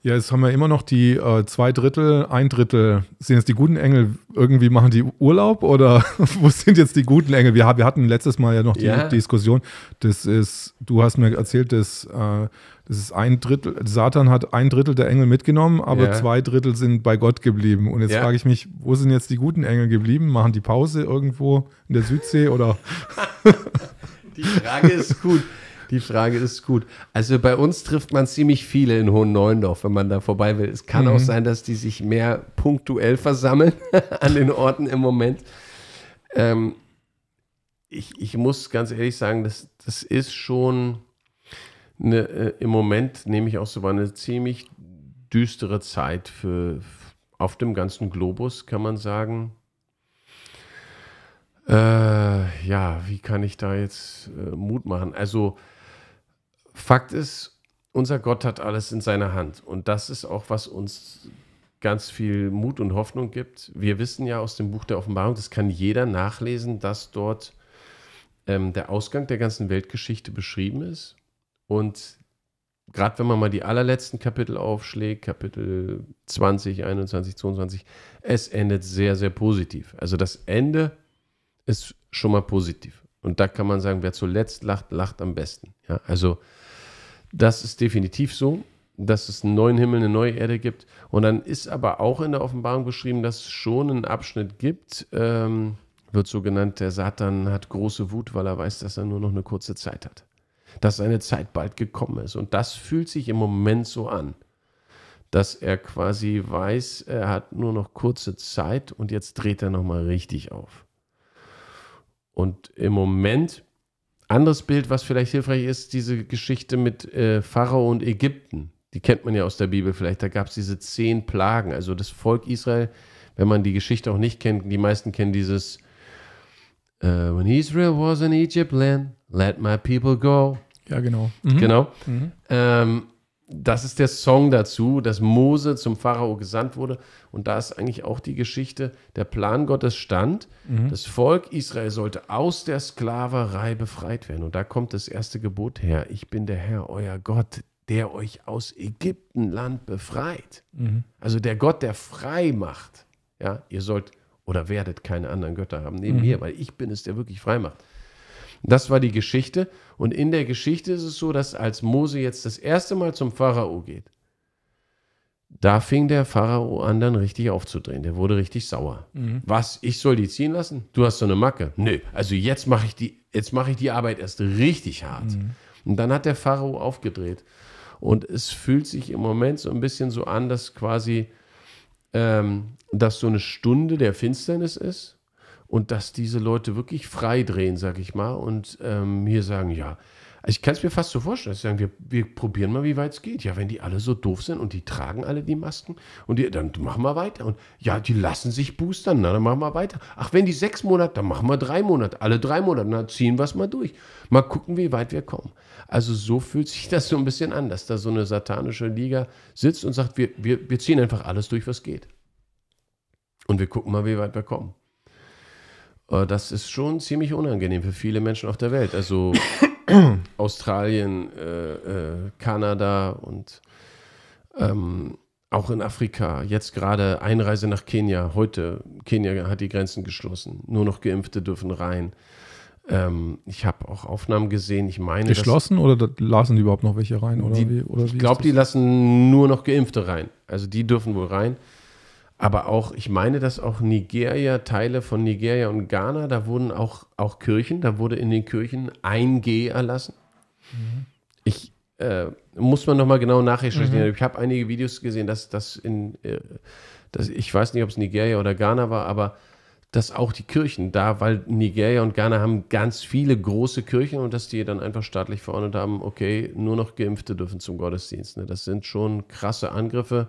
Ja, jetzt haben wir immer noch die 2 Drittel, 1 Drittel. Sind jetzt die guten Engel, irgendwie machen die Urlaub oder wo sind jetzt die guten Engel? Wir hatten letztes Mal ja noch die Diskussion. Du hast mir erzählt, das ist 1 Drittel, Satan hat 1 Drittel der Engel mitgenommen, aber 2 Drittel sind bei Gott geblieben. Und jetzt frage ich mich, wo sind jetzt die guten Engel geblieben? Machen die Pause irgendwo in der Südsee oder? Die Frage ist gut. Also bei uns trifft man ziemlich viele in Hohenneuendorf, wenn man da vorbei will. Es kann auch sein, dass die sich mehr punktuell versammeln an den Orten im Moment. Ich muss ganz ehrlich sagen, das ist schon im Moment, nehme ich auch so eine ziemlich düstere Zeit auf dem ganzen Globus, kann man sagen. Wie kann ich da jetzt Mut machen? Also Fakt ist, unser Gott hat alles in seiner Hand. Und das ist auch, was uns ganz viel Mut und Hoffnung gibt. Wir wissen ja aus dem Buch der Offenbarung, das kann jeder nachlesen, dass dort der Ausgang der ganzen Weltgeschichte beschrieben ist. Und gerade wenn man mal die allerletzten Kapitel aufschlägt, Kapitel 20, 21, 22, es endet sehr, sehr positiv. Also das Ende ist schon mal positiv. Und da kann man sagen, wer zuletzt lacht, lacht am besten. Ja, also das ist definitiv so, dass es einen neuen Himmel, eine neue Erde gibt. Und dann ist aber auch in der Offenbarung beschrieben, dass es schon einen Abschnitt gibt, wird so genannt, der Satan hat große Wut, weil er weiß, dass er nur noch eine kurze Zeit hat. Dass seine Zeit bald gekommen ist. Und das fühlt sich im Moment so an, dass er quasi weiß, er hat nur noch kurze Zeit und jetzt dreht er nochmal richtig auf. Und im Moment, anderes Bild, was vielleicht hilfreich ist, diese Geschichte mit Pharao und Ägypten. Die kennt man ja aus der Bibel vielleicht. Da gab es diese 10 Plagen. Also das Volk Israel, wenn man die Geschichte auch nicht kennt, die meisten kennen dieses When Israel was in Egypt land, let my people go. Ja, genau. Genau. Das ist der Song dazu, dass Mose zum Pharao gesandt wurde. Und da ist eigentlich auch die Geschichte, der Plan Gottes stand. Das Volk Israel sollte aus der Sklaverei befreit werden. Und da kommt das erste Gebot her. Ich bin der Herr, euer Gott, der euch aus Ägyptenland befreit. Also der Gott, der frei macht. Ja, ihr sollt oder werdet keine anderen Götter haben neben mir, weil ich bin es, der wirklich frei macht. Das war die Geschichte. Und in der Geschichte ist es so, dass als Mose jetzt das erste Mal zum Pharao geht, da fing der Pharao an, dann richtig aufzudrehen. Der wurde richtig sauer. Was? Ich soll die ziehen lassen? Du hast so eine Macke. Nö, also jetzt mache ich die Arbeit erst richtig hart. Und dann hat der Pharao aufgedreht. Und es fühlt sich im Moment so ein bisschen so an, dass quasi dass so eine Stunde der Finsternis ist. Und dass diese Leute wirklich frei drehen, sag ich mal, und hier sagen, ja, Ich kann es mir fast so vorstellen, dass sie sagen, wir probieren mal, wie weit es geht. Ja, wenn die alle so doof sind und die tragen alle die Masken und dann machen wir weiter. Und ja, die lassen sich boostern, na, dann machen wir weiter. Ach, wenn die 6 Monate, dann machen wir 3 Monate. Alle 3 Monate, dann ziehen wir es mal durch. Mal gucken, wie weit wir kommen. Also so fühlt sich das so ein bisschen an, dass da so eine satanische Liga sitzt und sagt, wir ziehen einfach alles durch, was geht. Und wir gucken mal, wie weit wir kommen. Das ist schon ziemlich unangenehm für viele Menschen auf der Welt. Also Australien, Kanada und auch in Afrika. Jetzt gerade Einreise nach Kenia. Heute, Kenia hat die Grenzen geschlossen. Nur noch Geimpfte dürfen rein. Ich habe auch Aufnahmen gesehen. Ich meine, geschlossen oder lassen die überhaupt noch welche rein? Oder ich glaube, die lassen nur noch Geimpfte rein. Also die dürfen wohl rein. Aber auch, ich meine, dass auch Nigeria, Teile von Nigeria und Ghana, da wurden auch Kirchen, da wurde in den Kirchen 1G erlassen. Muss man nochmal genau nachrecherchieren. Ich habe einige Videos gesehen, dass ich weiß nicht, ob es Nigeria oder Ghana war, aber dass auch die Kirchen da, weil Nigeria und Ghana haben ganz viele große Kirchen und dass die dann einfach staatlich verordnet haben, okay, nur noch Geimpfte dürfen zum Gottesdienst. Ne? Das sind schon krasse Angriffe,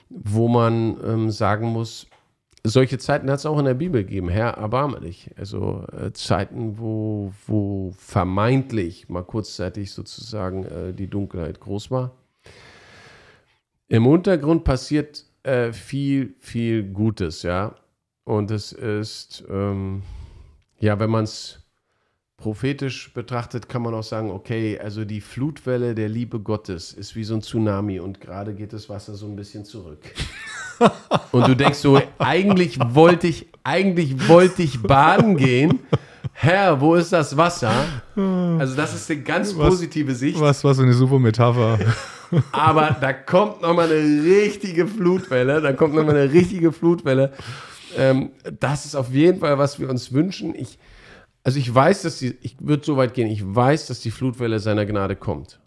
wo man sagen muss, solche Zeiten hat es auch in der Bibel gegeben. Herr, erbarme dich. Also Zeiten, wo vermeintlich mal kurzzeitig sozusagen die Dunkelheit groß war. Im Untergrund passiert viel, viel Gutes, ja. Und es ist, wenn man es prophetisch betrachtet, kann man auch sagen, okay, also die Flutwelle der Liebe Gottes ist wie so ein Tsunami und gerade geht das Wasser so ein bisschen zurück. Und du denkst so, eigentlich wollte ich baden gehen. Herr, wo ist das Wasser? Also das ist eine ganz positive Sicht. Was für eine super Metapher. Aber da kommt nochmal eine richtige Flutwelle. Das ist auf jeden Fall, was wir uns wünschen. Ich weiß, ich würde so weit gehen, ich weiß, dass die Flutwelle seiner Gnade kommt.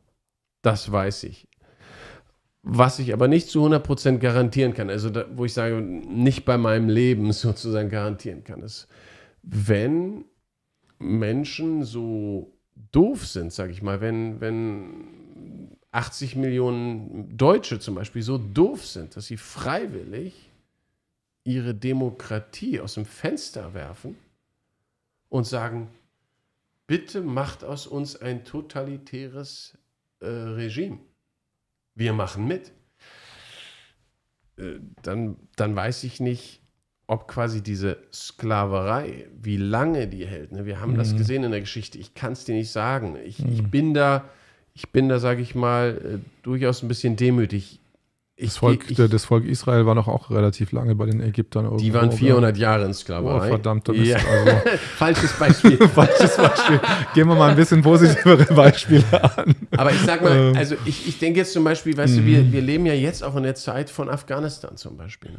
Das weiß ich. Was ich aber nicht zu 100% garantieren kann, also wo ich sage, nicht bei meinem Leben sozusagen garantieren kann, ist, wenn Menschen so doof sind, sage ich mal, wenn 80 Millionen Deutsche zum Beispiel so doof sind, dass sie freiwillig ihre Demokratie aus dem Fenster werfen und sagen, bitte macht aus uns ein totalitäres Regime. Wir machen mit. Dann weiß ich nicht, ob quasi diese Sklaverei, wie lange die hält. Ne? Wir haben das gesehen in der Geschichte. Ich kann es dir nicht sagen. Ich bin da, sage ich mal, durchaus ein bisschen demütig. Das Volk Israel war noch auch relativ lange bei den Ägyptern. Irgendwo, die waren 400 Jahre in Sklaverei. Oh, verdammt, ja. Falsches Beispiel. Falsches Beispiel. Gehen wir mal ein bisschen positivere Beispiele an. Aber ich sag mal, also ich denke jetzt zum Beispiel, weißt du, wir leben ja jetzt auch in der Zeit von Afghanistan zum Beispiel.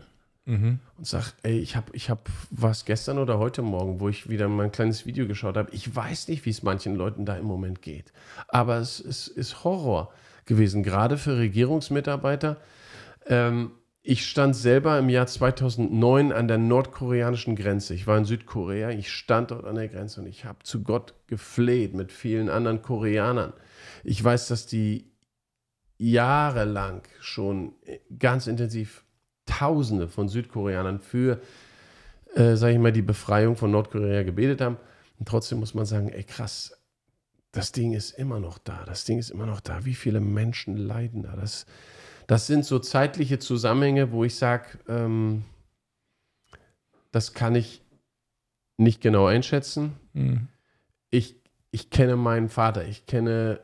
Ne? Und sag, ey, ich hab was gestern oder heute Morgen, wo ich wieder mal ein kleines Video geschaut habe. Ich weiß nicht, wie es manchen Leuten da im Moment geht. Aber es ist Horror gewesen, gerade für Regierungsmitarbeiter. Ich stand selber im Jahr 2009 an der nordkoreanischen Grenze. Ich war in Südkorea, ich stand dort an der Grenze und ich habe zu Gott gefleht mit vielen anderen Koreanern. Ich weiß, dass die jahrelang schon ganz intensiv Tausende von Südkoreanern für, sage ich mal, die Befreiung von Nordkorea gebetet haben. Und trotzdem muss man sagen, ey krass, das Ding ist immer noch da. Wie viele Menschen leiden da? Das sind so zeitliche Zusammenhänge, wo ich sage, das kann ich nicht genau einschätzen. Ich kenne meinen Vater, ich kenne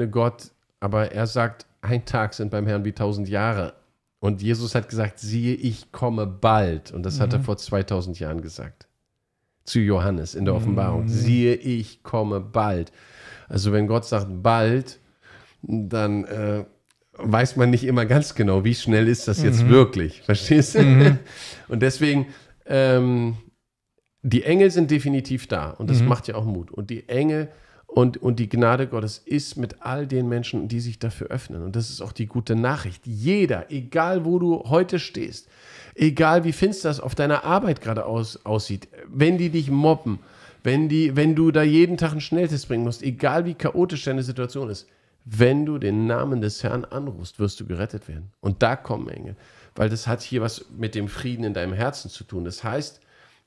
Gott, aber er sagt, ein Tag sind beim Herrn wie 1000 Jahre. Und Jesus hat gesagt, siehe, ich komme bald. Und das hat er vor 2000 Jahren gesagt. Zu Johannes in der Offenbarung. Siehe, ich komme bald. Also wenn Gott sagt bald, dann weiß man nicht immer ganz genau, wie schnell ist das jetzt wirklich. Verstehst du? Und deswegen, die Engel sind definitiv da. Und das macht ja auch Mut. Und die Engel und die Gnade Gottes ist mit all den Menschen, die sich dafür öffnen. Und das ist auch die gute Nachricht. Jeder, egal wo du heute stehst, egal wie finster es auf deiner Arbeit gerade aussieht, wenn die dich mobben, wenn du da jeden Tag einen Schnelltest bringen musst, egal wie chaotisch deine Situation ist, wenn du den Namen des Herrn anrufst, wirst du gerettet werden. Und da kommen Engel. Weil das hat hier was mit dem Frieden in deinem Herzen zu tun. Das heißt,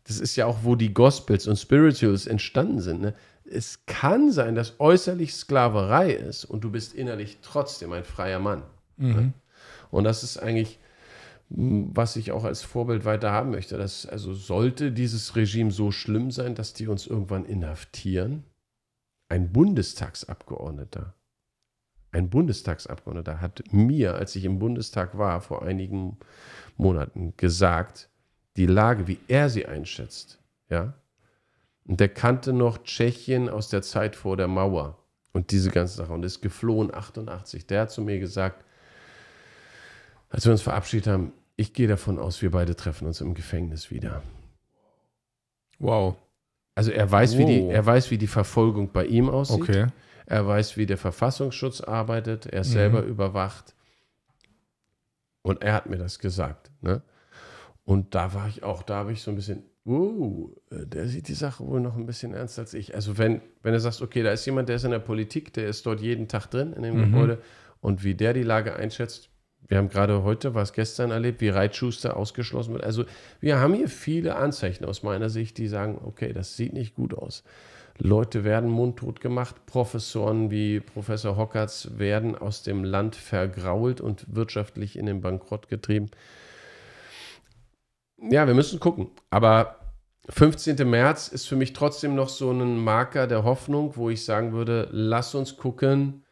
das ist ja auch, wo die Gospels und Spirituals entstanden sind. Ne? Es kann sein, dass äußerlich Sklaverei ist und du bist innerlich trotzdem ein freier Mann. Ne? Und das ist eigentlich, was ich auch als Vorbild weiter haben möchte. Also sollte dieses Regime so schlimm sein, dass die uns irgendwann inhaftieren, ein Bundestagsabgeordneter hat mir, als ich im Bundestag war, vor einigen Monaten gesagt, die Lage, wie er sie einschätzt, ja. Und der kannte noch Tschechien aus der Zeit vor der Mauer und diese ganze Sache und ist geflohen 88. Der hat zu mir gesagt, als wir uns verabschiedet haben, ich gehe davon aus, wir beide treffen uns im Gefängnis wieder. Wow. Also er weiß, wie die Verfolgung bei ihm aussieht. Okay. Er weiß, wie der Verfassungsschutz arbeitet. Er ist selber überwacht. Und er hat mir das gesagt. Ne? Und da habe ich so ein bisschen, der sieht die Sache wohl noch ein bisschen ernster als ich. Also wenn du sagst, okay, da ist jemand, der ist in der Politik, der ist dort jeden Tag drin in dem Gebäude und wie der die Lage einschätzt, wir haben gerade heute, war es gestern erlebt, wie Reitschuster ausgeschlossen wird. Also wir haben hier viele Anzeichen aus meiner Sicht, die sagen, okay, das sieht nicht gut aus. Leute werden mundtot gemacht, Professoren wie Professor Hockertz werden aus dem Land vergrault und wirtschaftlich in den Bankrott getrieben. Ja, wir müssen gucken. Aber 15. März ist für mich trotzdem noch so ein Marker der Hoffnung, wo ich sagen würde, lass uns gucken.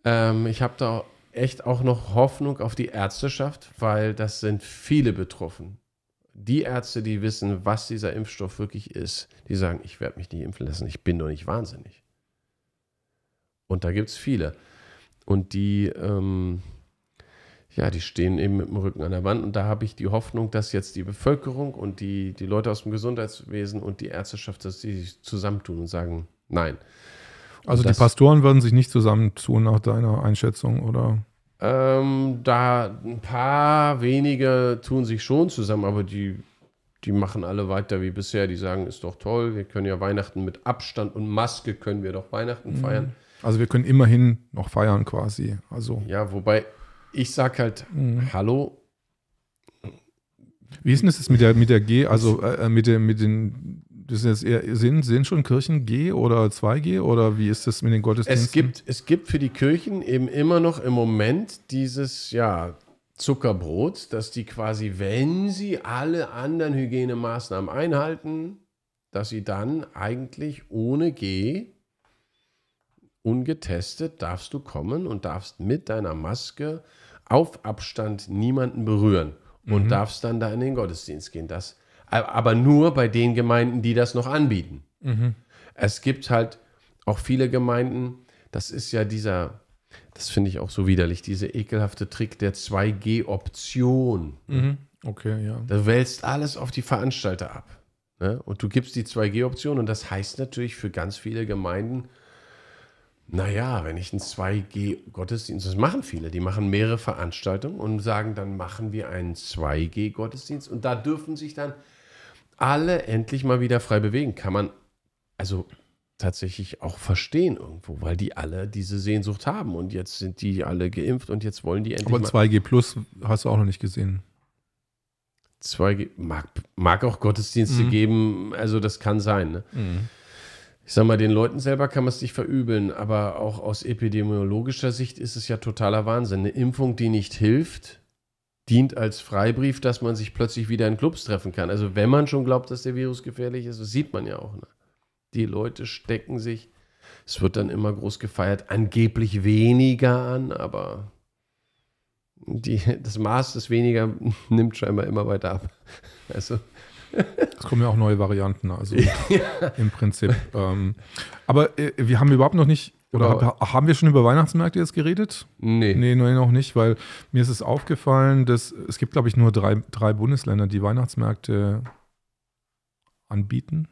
Ich habe da echt auch noch Hoffnung auf die Ärzteschaft, weil das sind viele betroffen. Die Ärzte, die wissen, was dieser Impfstoff wirklich ist, die sagen, ich werde mich nicht impfen lassen, ich bin doch nicht wahnsinnig. Und da gibt es viele. Und die stehen eben mit dem Rücken an der Wand. Und da habe ich die Hoffnung, dass jetzt die Bevölkerung und die Leute aus dem Gesundheitswesen und die Ärzteschaft, dass die sich zusammentun und sagen, nein. Also die Pastoren würden sich nicht zusammentun nach deiner Einschätzung, oder? Da ein paar wenige tun sich schon zusammen, aber die machen alle weiter wie bisher. Die sagen, ist doch toll, wir können ja Weihnachten mit Abstand und Maske können wir doch Weihnachten feiern. Also wir können immerhin noch feiern quasi. Also. Ja, wobei ich sage halt, hallo. Wie ist denn das mit der G, also mit den, das ist jetzt eher, sind schon Kirchen G oder 2G oder wie ist das mit den Gottesdiensten? Es gibt für die Kirchen eben immer noch im Moment dieses, Zuckerbrot, dass die quasi, wenn sie alle anderen Hygienemaßnahmen einhalten, dass sie dann eigentlich ohne G, ungetestet, darfst du kommen und darfst mit deiner Maske auf Abstand niemanden berühren und darfst dann da in den Gottesdienst gehen. Aber nur bei den Gemeinden, die das noch anbieten. Es gibt halt auch viele Gemeinden, das ist ja das finde ich auch so widerlich, dieser ekelhafte Trick der 2G-Option. Okay, ja. Du wälzt alles auf die Veranstalter ab. Ne? Und du gibst die 2G-Option und das heißt natürlich für ganz viele Gemeinden, naja, wenn ich einen 2G-Gottesdienst, das machen viele, die machen mehrere Veranstaltungen und sagen, dann machen wir einen 2G-Gottesdienst und da dürfen sich dann alle endlich mal wieder frei bewegen. Kann man also tatsächlich auch verstehen irgendwo, weil die alle diese Sehnsucht haben und jetzt sind die alle geimpft und jetzt wollen die endlich aber 2G Plus hast du auch noch nicht gesehen. 2G mag auch Gottesdienste geben, also das kann sein, ne? Ich sag mal, den Leuten selber kann man es nicht verübeln, aber auch aus epidemiologischer Sicht ist es ja totaler Wahnsinn. Eine Impfung, die nicht hilft, dient als Freibrief, dass man sich plötzlich wieder in Clubs treffen kann. Also wenn man schon glaubt, dass der Virus gefährlich ist, das sieht man ja auch. Ne? Die Leute stecken sich, es wird dann immer groß gefeiert, angeblich weniger an, aber das Maß des Weniger nimmt scheinbar immer weiter ab. Also es kommen ja auch neue Varianten, also im Prinzip. Aber wir haben überhaupt noch nicht, oder haben wir schon über Weihnachtsmärkte jetzt geredet? Nee, noch nicht, weil mir ist es aufgefallen, dass es gibt, glaube ich, nur drei Bundesländer, die Weihnachtsmärkte anbieten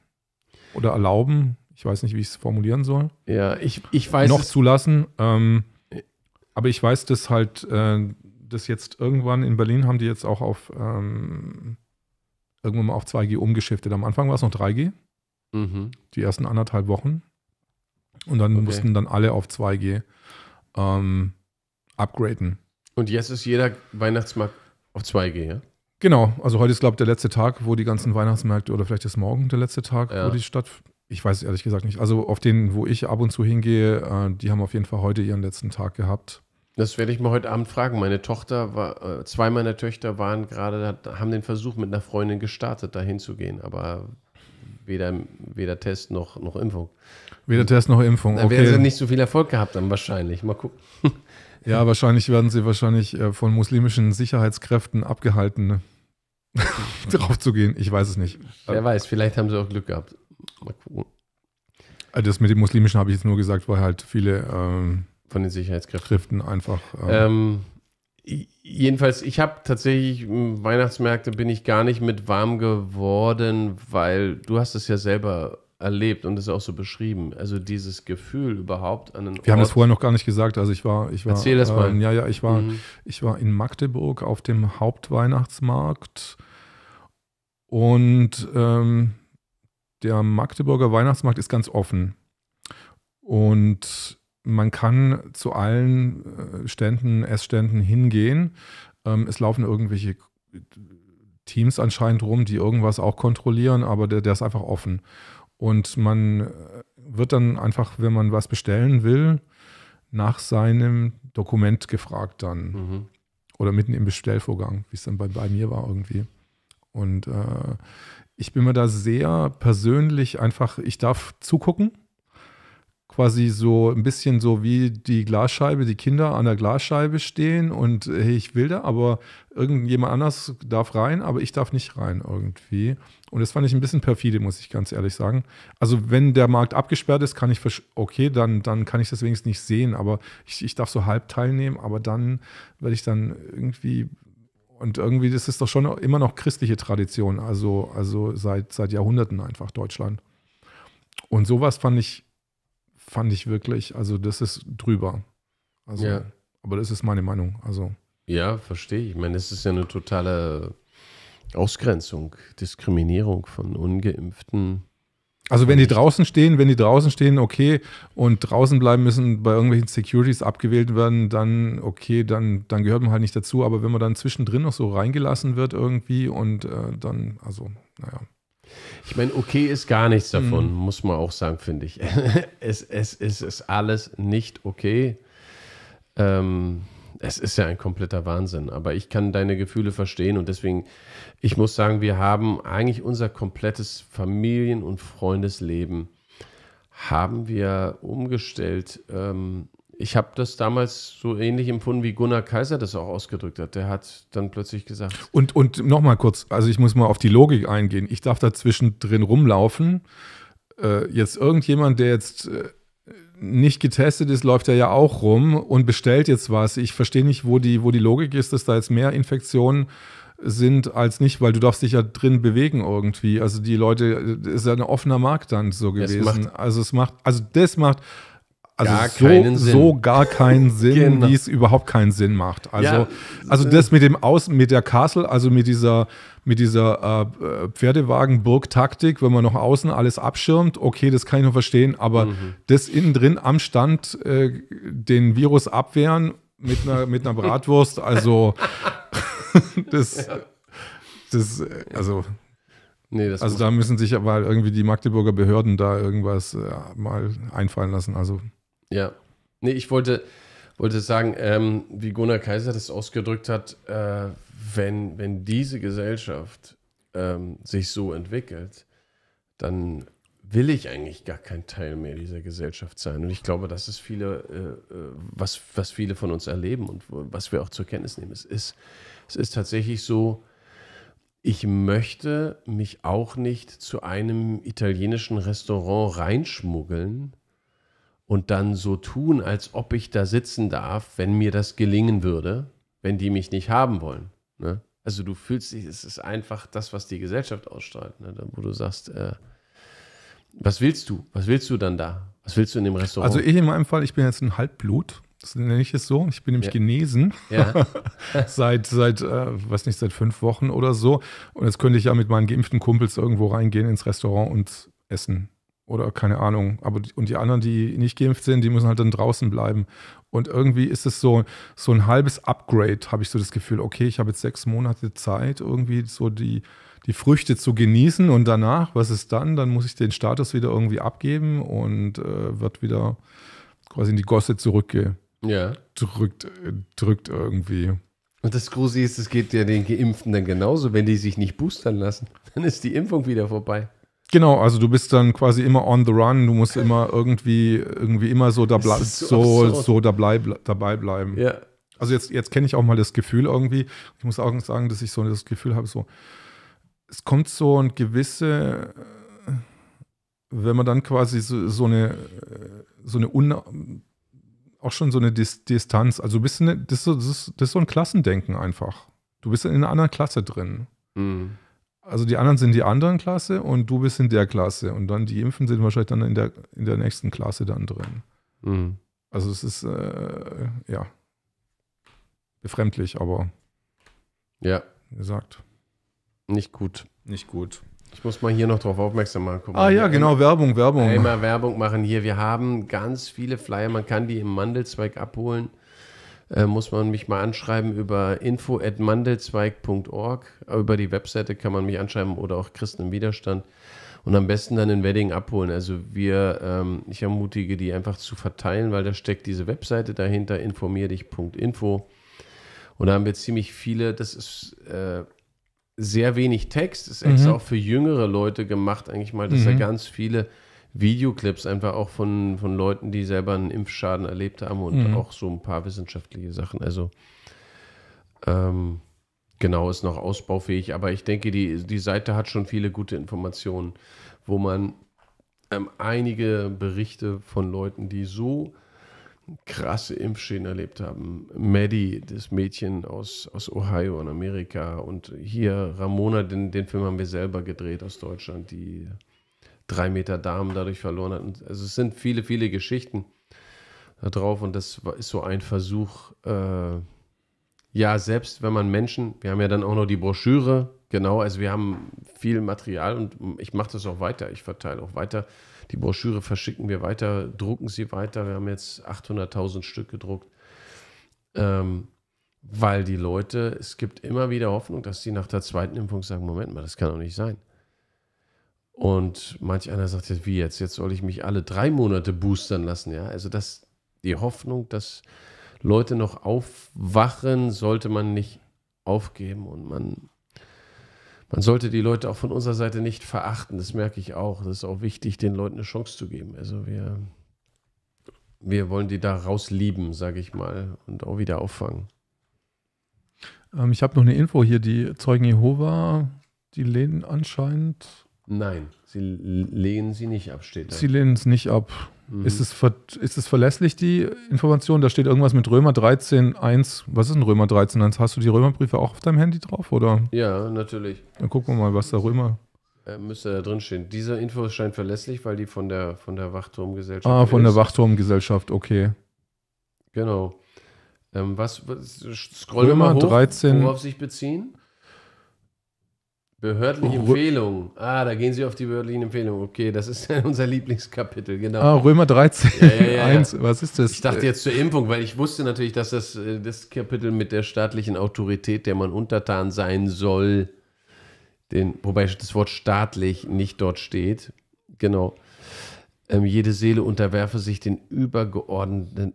oder erlauben. Ich weiß nicht, wie ich es formulieren soll. Ja, ich weiß noch zulassen. Aber ich weiß, dass halt, das jetzt irgendwann in Berlin haben die jetzt auch irgendwann mal auf 2G umgeschiftet. Am Anfang war es noch 3G. Die ersten 1,5 Wochen. Und dann mussten dann alle auf 2G upgraden. Und jetzt ist jeder Weihnachtsmarkt auf 2G, ja? Genau, also heute ist, glaube ich, der letzte Tag, wo die ganzen Weihnachtsmärkte, oder vielleicht ist morgen der letzte Tag, wo die ich weiß es ehrlich gesagt nicht. Also auf denen, wo ich ab und zu hingehe, die haben auf jeden Fall heute ihren letzten Tag gehabt. Das werde ich mal heute Abend fragen. Meine Tochter war, 2 meiner Töchter waren gerade, haben den Versuch mit einer Freundin gestartet, da hinzugehen, aber weder Test noch Impfung. Weder Test noch Impfung, Da werden sie nicht so viel Erfolg gehabt haben, wahrscheinlich. Mal gucken. Ja, wahrscheinlich werden sie von muslimischen Sicherheitskräften abgehalten, ne? drauf zu gehen. Ich weiß es nicht. Wer weiß, vielleicht haben sie auch Glück gehabt. Mal gucken. Das mit dem muslimischen habe ich jetzt nur gesagt, weil halt viele von den Sicherheitskräften einfach. Jedenfalls, ich habe tatsächlich Weihnachtsmärkte bin ich gar nicht mit warm geworden, weil du hast es ja selber erlebt und es auch so beschrieben. Also dieses Gefühl überhaupt an einen Ort. Wir haben das vorher noch gar nicht gesagt. Also ich war. Erzähl das mal. Ich war in Magdeburg auf dem Hauptweihnachtsmarkt und der Magdeburger Weihnachtsmarkt ist ganz offen und man kann zu allen Essständen hingehen. Es laufen irgendwelche Teams anscheinend rum, die irgendwas auch kontrollieren, aber der ist einfach offen. Und man wird dann einfach, wenn man was bestellen will, nach seinem Dokument gefragt dann. Oder mitten im Bestellvorgang, wie es dann bei mir war irgendwie. Und ich bin mir da sehr persönlich einfach, ich darf zugucken. Quasi so ein bisschen so wie die Glasscheibe, die Kinder an der Glasscheibe stehen und hey, ich will da, aber irgendjemand anders darf rein, aber ich darf nicht rein irgendwie. Und das fand ich ein bisschen perfide, muss ich ganz ehrlich sagen. Also wenn der Markt abgesperrt ist, kann ich, dann kann ich das wenigstens nicht sehen, aber ich darf so halb teilnehmen, aber dann werde ich dann irgendwie, und irgendwie, das ist doch schon immer noch christliche Tradition, also seit Jahrhunderten einfach Deutschland. Und sowas fand ich wirklich, also das ist drüber. Also, ja. Aber das ist meine Meinung. Also. Ja, verstehe ich. Ich meine, das ist ja eine totale Ausgrenzung, Diskriminierung von Ungeimpften. Also wenn die draußen stehen, okay, und draußen bleiben müssen, bei irgendwelchen Securities abgewählt werden, dann okay, dann gehört man halt nicht dazu. Aber wenn man dann zwischendrin noch so reingelassen wird irgendwie und dann, also, naja. Ich meine, okay ist gar nichts davon, muss man auch sagen, finde ich. Es ist alles nicht okay. Es ist ja ein kompletter Wahnsinn, aber ich kann deine Gefühle verstehen und deswegen, ich muss sagen, wir haben eigentlich unser komplettes Familien- und Freundesleben haben wir umgestellt. Ich habe das damals so ähnlich empfunden, wie Gunnar Kaiser das auch ausgedrückt hat. Der hat dann plötzlich gesagt. Und nochmal kurz, also ich muss mal auf die Logik eingehen. Ich darf da zwischendrin rumlaufen. Jetzt irgendjemand, der jetzt nicht getestet ist, läuft ja auch rum und bestellt jetzt was. Ich verstehe nicht, wo die Logik ist, dass da jetzt mehr Infektionen sind als nicht, weil du darfst dich ja drin bewegen irgendwie. Also die Leute, das ist ja ein offener Markt dann so gewesen. Das macht gar keinen Sinn, genau. Wie es überhaupt keinen Sinn macht. Also das mit der Castle, also mit dieser Pferdewagen-Burg-Taktik, wenn man noch außen alles abschirmt, okay, das kann ich noch verstehen, aber das innen drin am Stand den Virus abwehren mit einer Bratwurst, also da müssen sich aber irgendwie die Magdeburger Behörden da irgendwas mal einfallen lassen. Also. Ja, nee, ich wollte sagen, wie Gunnar Kaiser das ausgedrückt hat, wenn diese Gesellschaft sich so entwickelt, dann will ich eigentlich gar kein Teil mehr dieser Gesellschaft sein. Und ich glaube, das ist was viele von uns erleben und was wir auch zur Kenntnis nehmen. Es ist tatsächlich so, ich möchte mich auch nicht zu einem italienischen Restaurant reinschmuggeln und dann so tun, als ob ich da sitzen darf, wenn mir das gelingen würde, wenn die mich nicht haben wollen. Ne? Also du fühlst dich, es ist einfach das, was die Gesellschaft ausstrahlt, ne? Wo du sagst, was willst du? Was willst du dann da? Was willst du in dem Restaurant? Also ich in meinem Fall, ich bin jetzt ein Halbblut. Das nenne ich es so. Ich bin nämlich genesen. Ja. seit 5 Wochen oder so. Und jetzt könnte ich ja mit meinen geimpften Kumpels irgendwo reingehen ins Restaurant und essen. Oder keine Ahnung. Und die anderen, die nicht geimpft sind, die müssen halt dann draußen bleiben. Und irgendwie ist es so ein halbes Upgrade, habe ich so das Gefühl, okay, ich habe jetzt 6 Monate Zeit, irgendwie so die Früchte zu genießen und danach, was ist dann? Dann muss ich den Status wieder irgendwie abgeben und wird wieder quasi in die Gosse drückt irgendwie. Und das Gruselige ist, es geht ja den Geimpften dann genauso, wenn die sich nicht boostern lassen. Dann ist die Impfung wieder vorbei. Genau, also du bist dann quasi immer on the run, du musst immer irgendwie immer so, dabei bleiben. Ja. Also jetzt kenne ich auch mal das Gefühl irgendwie, ich muss auch sagen, dass ich so das Gefühl habe, so, es kommt so ein gewisse, wenn man dann quasi auch schon so eine Distanz, also das ist so ein Klassendenken einfach. Du bist in einer anderen Klasse drin. Mhm. Also die anderen sind die anderen Klasse und du bist in der Klasse. Und dann die Impfen sind wahrscheinlich dann in der nächsten Klasse dann drin. Mhm. Also es ist, befremdlich, aber ja, wie gesagt. Nicht gut. Nicht gut. Ich muss mal hier noch drauf aufmerksam machen. Genau, Werbung. Einmal Werbung machen hier. Wir haben ganz viele Flyer, man kann die im Mandelzweig abholen. Muss man mich mal anschreiben über info@mandelzweig.org. Über die Webseite kann man mich anschreiben oder auch Christen im Widerstand. Und am besten dann in Wedding abholen. Also ich ermutige die einfach zu verteilen, weil da steckt diese Webseite dahinter, informierdich.info. Und da haben wir ziemlich viele, das ist sehr wenig Text, ist extra auch für jüngere Leute gemacht, eigentlich mal, dass da ganz viele Videoclips einfach auch von Leuten, die selber einen Impfschaden erlebt haben und auch so ein paar wissenschaftliche Sachen. Also genau, ist noch ausbaufähig, aber ich denke, die Seite hat schon viele gute Informationen, wo man einige Berichte von Leuten, die so krasse Impfschäden erlebt haben. Maddie, das Mädchen aus Ohio in Amerika, und hier Ramona, den Film haben wir selber gedreht aus Deutschland, die 3 Meter Darm dadurch verloren hat. Also es sind viele, viele Geschichten da drauf und das ist so ein Versuch, selbst wenn man Menschen, wir haben ja dann auch noch die Broschüre, genau, also wir haben viel Material und ich mache das auch weiter, ich verteile auch weiter. Die Broschüre verschicken wir weiter, drucken sie weiter. Wir haben jetzt 800.000 Stück gedruckt, weil die Leute, es gibt immer wieder Hoffnung, dass sie nach der zweiten Impfung sagen, Moment mal, das kann doch nicht sein. Und manch einer sagt jetzt, wie jetzt? Jetzt soll ich mich alle 3 Monate boostern lassen. Ja? Also die Hoffnung, dass Leute noch aufwachen, sollte man nicht aufgeben. Und man sollte die Leute auch von unserer Seite nicht verachten. Das merke ich auch. Das ist auch wichtig, den Leuten eine Chance zu geben. Also wir wollen die da rauslieben, sage ich mal, und auch wieder auffangen. Ich habe noch eine Info hier. Die Zeugen Jehova, die lehnen anscheinend... Nein, sie lehnen sie nicht ab, steht da. Sie lehnen es nicht ab. Ist es verlässlich, die Information? Da steht irgendwas mit Römer 13,1. Was ist denn Römer 13,1? Hast du die Römerbriefe auch auf deinem Handy drauf, oder? Ja, natürlich. Dann gucken wir mal, was da Römer... Müsste da drin stehen. Diese Info scheint verlässlich, weil die von der Wachturmgesellschaft ist. Von der Wachturmgesellschaft, okay. Genau. Scroll mal hoch, 13. worauf sich beziehen? Behördliche Empfehlungen. Da gehen Sie auf die behördlichen Empfehlungen. Okay, das ist unser Lieblingskapitel, genau. Römer 13,1. Was ist das? Ich dachte jetzt zur Impfung, weil ich wusste natürlich, dass das Kapitel mit der staatlichen Autorität, der man untertan sein soll, wobei das Wort staatlich nicht dort steht. Genau. Jede Seele unterwerfe sich den übergeordneten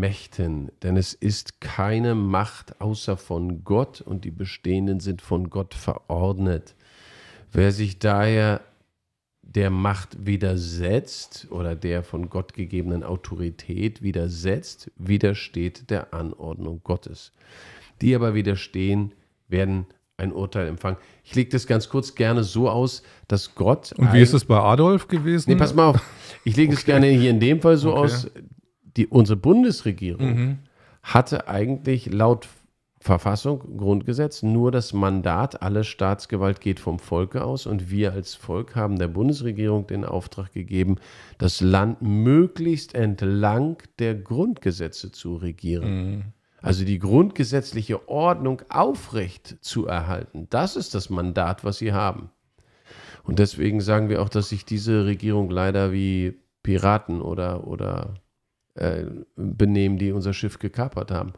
Mächten, denn es ist keine Macht außer von Gott und die Bestehenden sind von Gott verordnet. Wer sich daher der Macht widersetzt oder der von Gott gegebenen Autorität widersetzt, widersteht der Anordnung Gottes. Die aber widerstehen, werden ein Urteil empfangen. Ich lege das ganz kurz gerne so aus, dass Gott... Und wie ist es bei Adolf gewesen? Nee, pass mal auf. Ich lege das gerne hier in dem Fall so aus, unsere Bundesregierung hatte eigentlich laut Verfassung, Grundgesetz, nur das Mandat, alle Staatsgewalt geht vom Volke aus und wir als Volk haben der Bundesregierung den Auftrag gegeben, das Land möglichst entlang der Grundgesetze zu regieren. Also die grundgesetzliche Ordnung aufrecht zu erhalten. Das ist das Mandat, was sie haben. Und deswegen sagen wir auch, dass sich diese Regierung leider wie Piraten oder benehmen, die unser Schiff gekapert haben.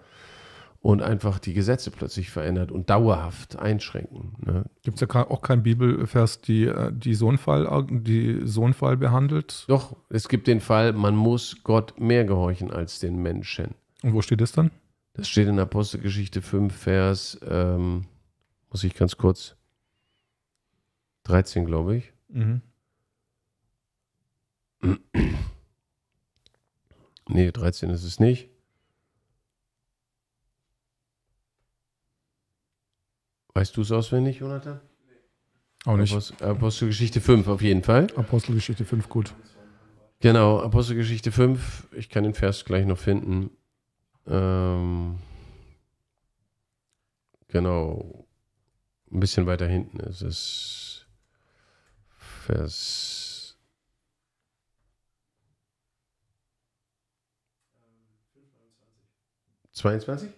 Und einfach die Gesetze plötzlich verändert und dauerhaft einschränken. Ne? Gibt es ja auch keinen Bibelvers, die so einen Fall behandelt? Doch, es gibt den Fall, man muss Gott mehr gehorchen als den Menschen. Und wo steht das dann? Das steht in Apostelgeschichte 5, Vers, muss ich ganz kurz, 13, glaube ich. Mhm. Nee, 13 ist es nicht. Weißt du es auswendig, Jonathan? Auch nicht. Apostelgeschichte 5 auf jeden Fall. Apostelgeschichte 5, gut. Genau, Apostelgeschichte 5. Ich kann den Vers gleich noch finden. Genau. Ein bisschen weiter hinten ist es Vers 22?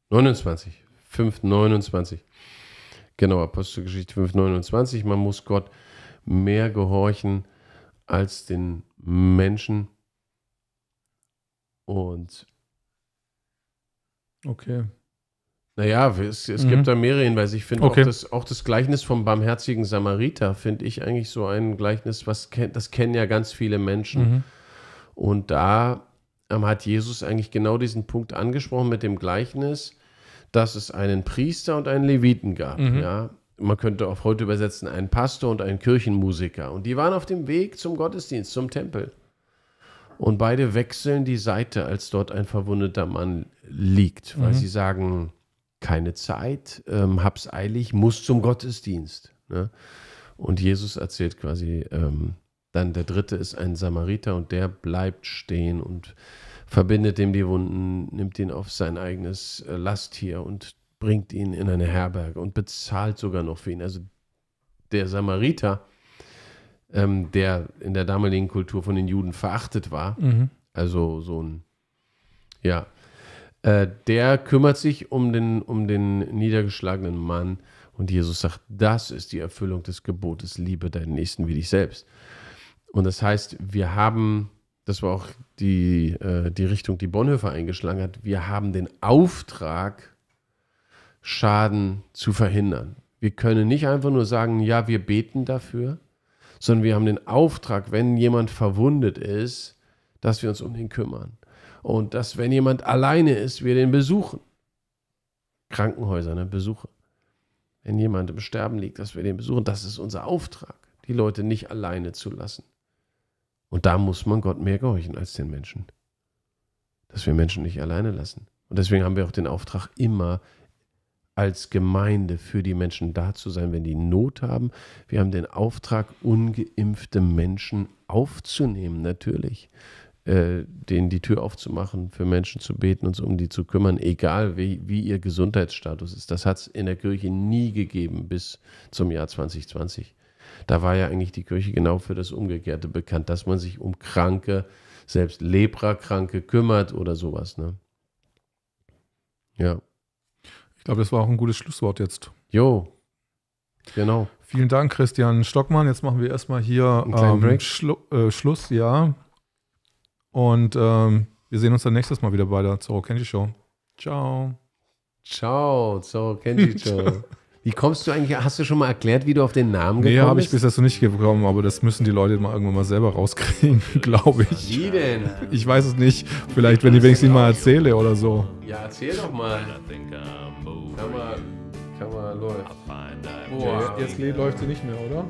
29. 5,29. Genau, Apostelgeschichte 5,29. Man muss Gott mehr gehorchen als den Menschen. Und okay. Naja, es gibt da mehrere Hinweise. Ich finde Okay. auch das Gleichnis vom barmherzigen Samariter, finde ich eigentlich so ein Gleichnis, das kennen ja ganz viele Menschen. Mhm. Und da hat Jesus eigentlich genau diesen Punkt angesprochen mit dem Gleichnis, dass es einen Priester und einen Leviten gab. Mhm. Ja? Man könnte auf heute übersetzen, einen Pastor und einen Kirchenmusiker. Und die waren auf dem Weg zum Gottesdienst, zum Tempel. Und beide wechseln die Seite, als dort ein verwundeter Mann liegt, weil sie sagen, keine Zeit, hab's eilig, muss zum Gottesdienst. Ne? Und Jesus erzählt quasi, dann der dritte ist ein Samariter und der bleibt stehen und verbindet ihm die Wunden, nimmt ihn auf sein eigenes Lasttier und bringt ihn in eine Herberge und bezahlt sogar noch für ihn. Also der Samariter, der in der damaligen Kultur von den Juden verachtet war, also so ein, ja, der kümmert sich um den niedergeschlagenen Mann und Jesus sagt, das ist die Erfüllung des Gebotes, liebe deinen Nächsten wie dich selbst. Und das heißt, wir haben, das war auch die Richtung, die Bonhoeffer eingeschlagen hat, wir haben den Auftrag, Schaden zu verhindern. Wir können nicht einfach nur sagen, ja, wir beten dafür, sondern wir haben den Auftrag, wenn jemand verwundet ist, dass wir uns um den kümmern. Und dass, wenn jemand alleine ist, wir den besuchen. Krankenhäuser, ne, Besuche. Wenn jemand im Sterben liegt, dass wir den besuchen. Das ist unser Auftrag, die Leute nicht alleine zu lassen. Und da muss man Gott mehr gehorchen als den Menschen. Dass wir Menschen nicht alleine lassen. Und deswegen haben wir auch den Auftrag, immer als Gemeinde für die Menschen da zu sein, wenn die Not haben. Wir haben den Auftrag, ungeimpfte Menschen aufzunehmen, natürlich. Denen die Tür aufzumachen, für Menschen zu beten und um die zu kümmern, egal wie ihr Gesundheitsstatus ist. Das hat es in der Kirche nie gegeben bis zum Jahr 2020. Da war ja eigentlich die Kirche genau für das Umgekehrte bekannt, dass man sich um Kranke, selbst Leprakranke kümmert oder sowas. Ne? Ja. Ich glaube, das war auch ein gutes Schlusswort jetzt. Jo, genau. Vielen Dank, Christian Stockmann. Jetzt machen wir erstmal hier Einen kleinen Break. Schluss, ja. Und wir sehen uns dann nächstes Mal wieder bei der Zorro Kenji Show. Ciao. Ciao, Zorro Kenji Show. Wie kommst du eigentlich, hast du schon mal erklärt, wie du auf den Namen gekommen bist? Nee, habe ich bis jetzt noch nicht bekommen, aber das müssen die Leute mal irgendwann mal selber rauskriegen, glaube ich. Wie denn? Ich weiß es nicht. Vielleicht, wenn ich wenigstens mal erzähle oder so. Ja, erzähl doch mal. Kamera läuft. Boah, jetzt läuft sie nicht mehr, oder?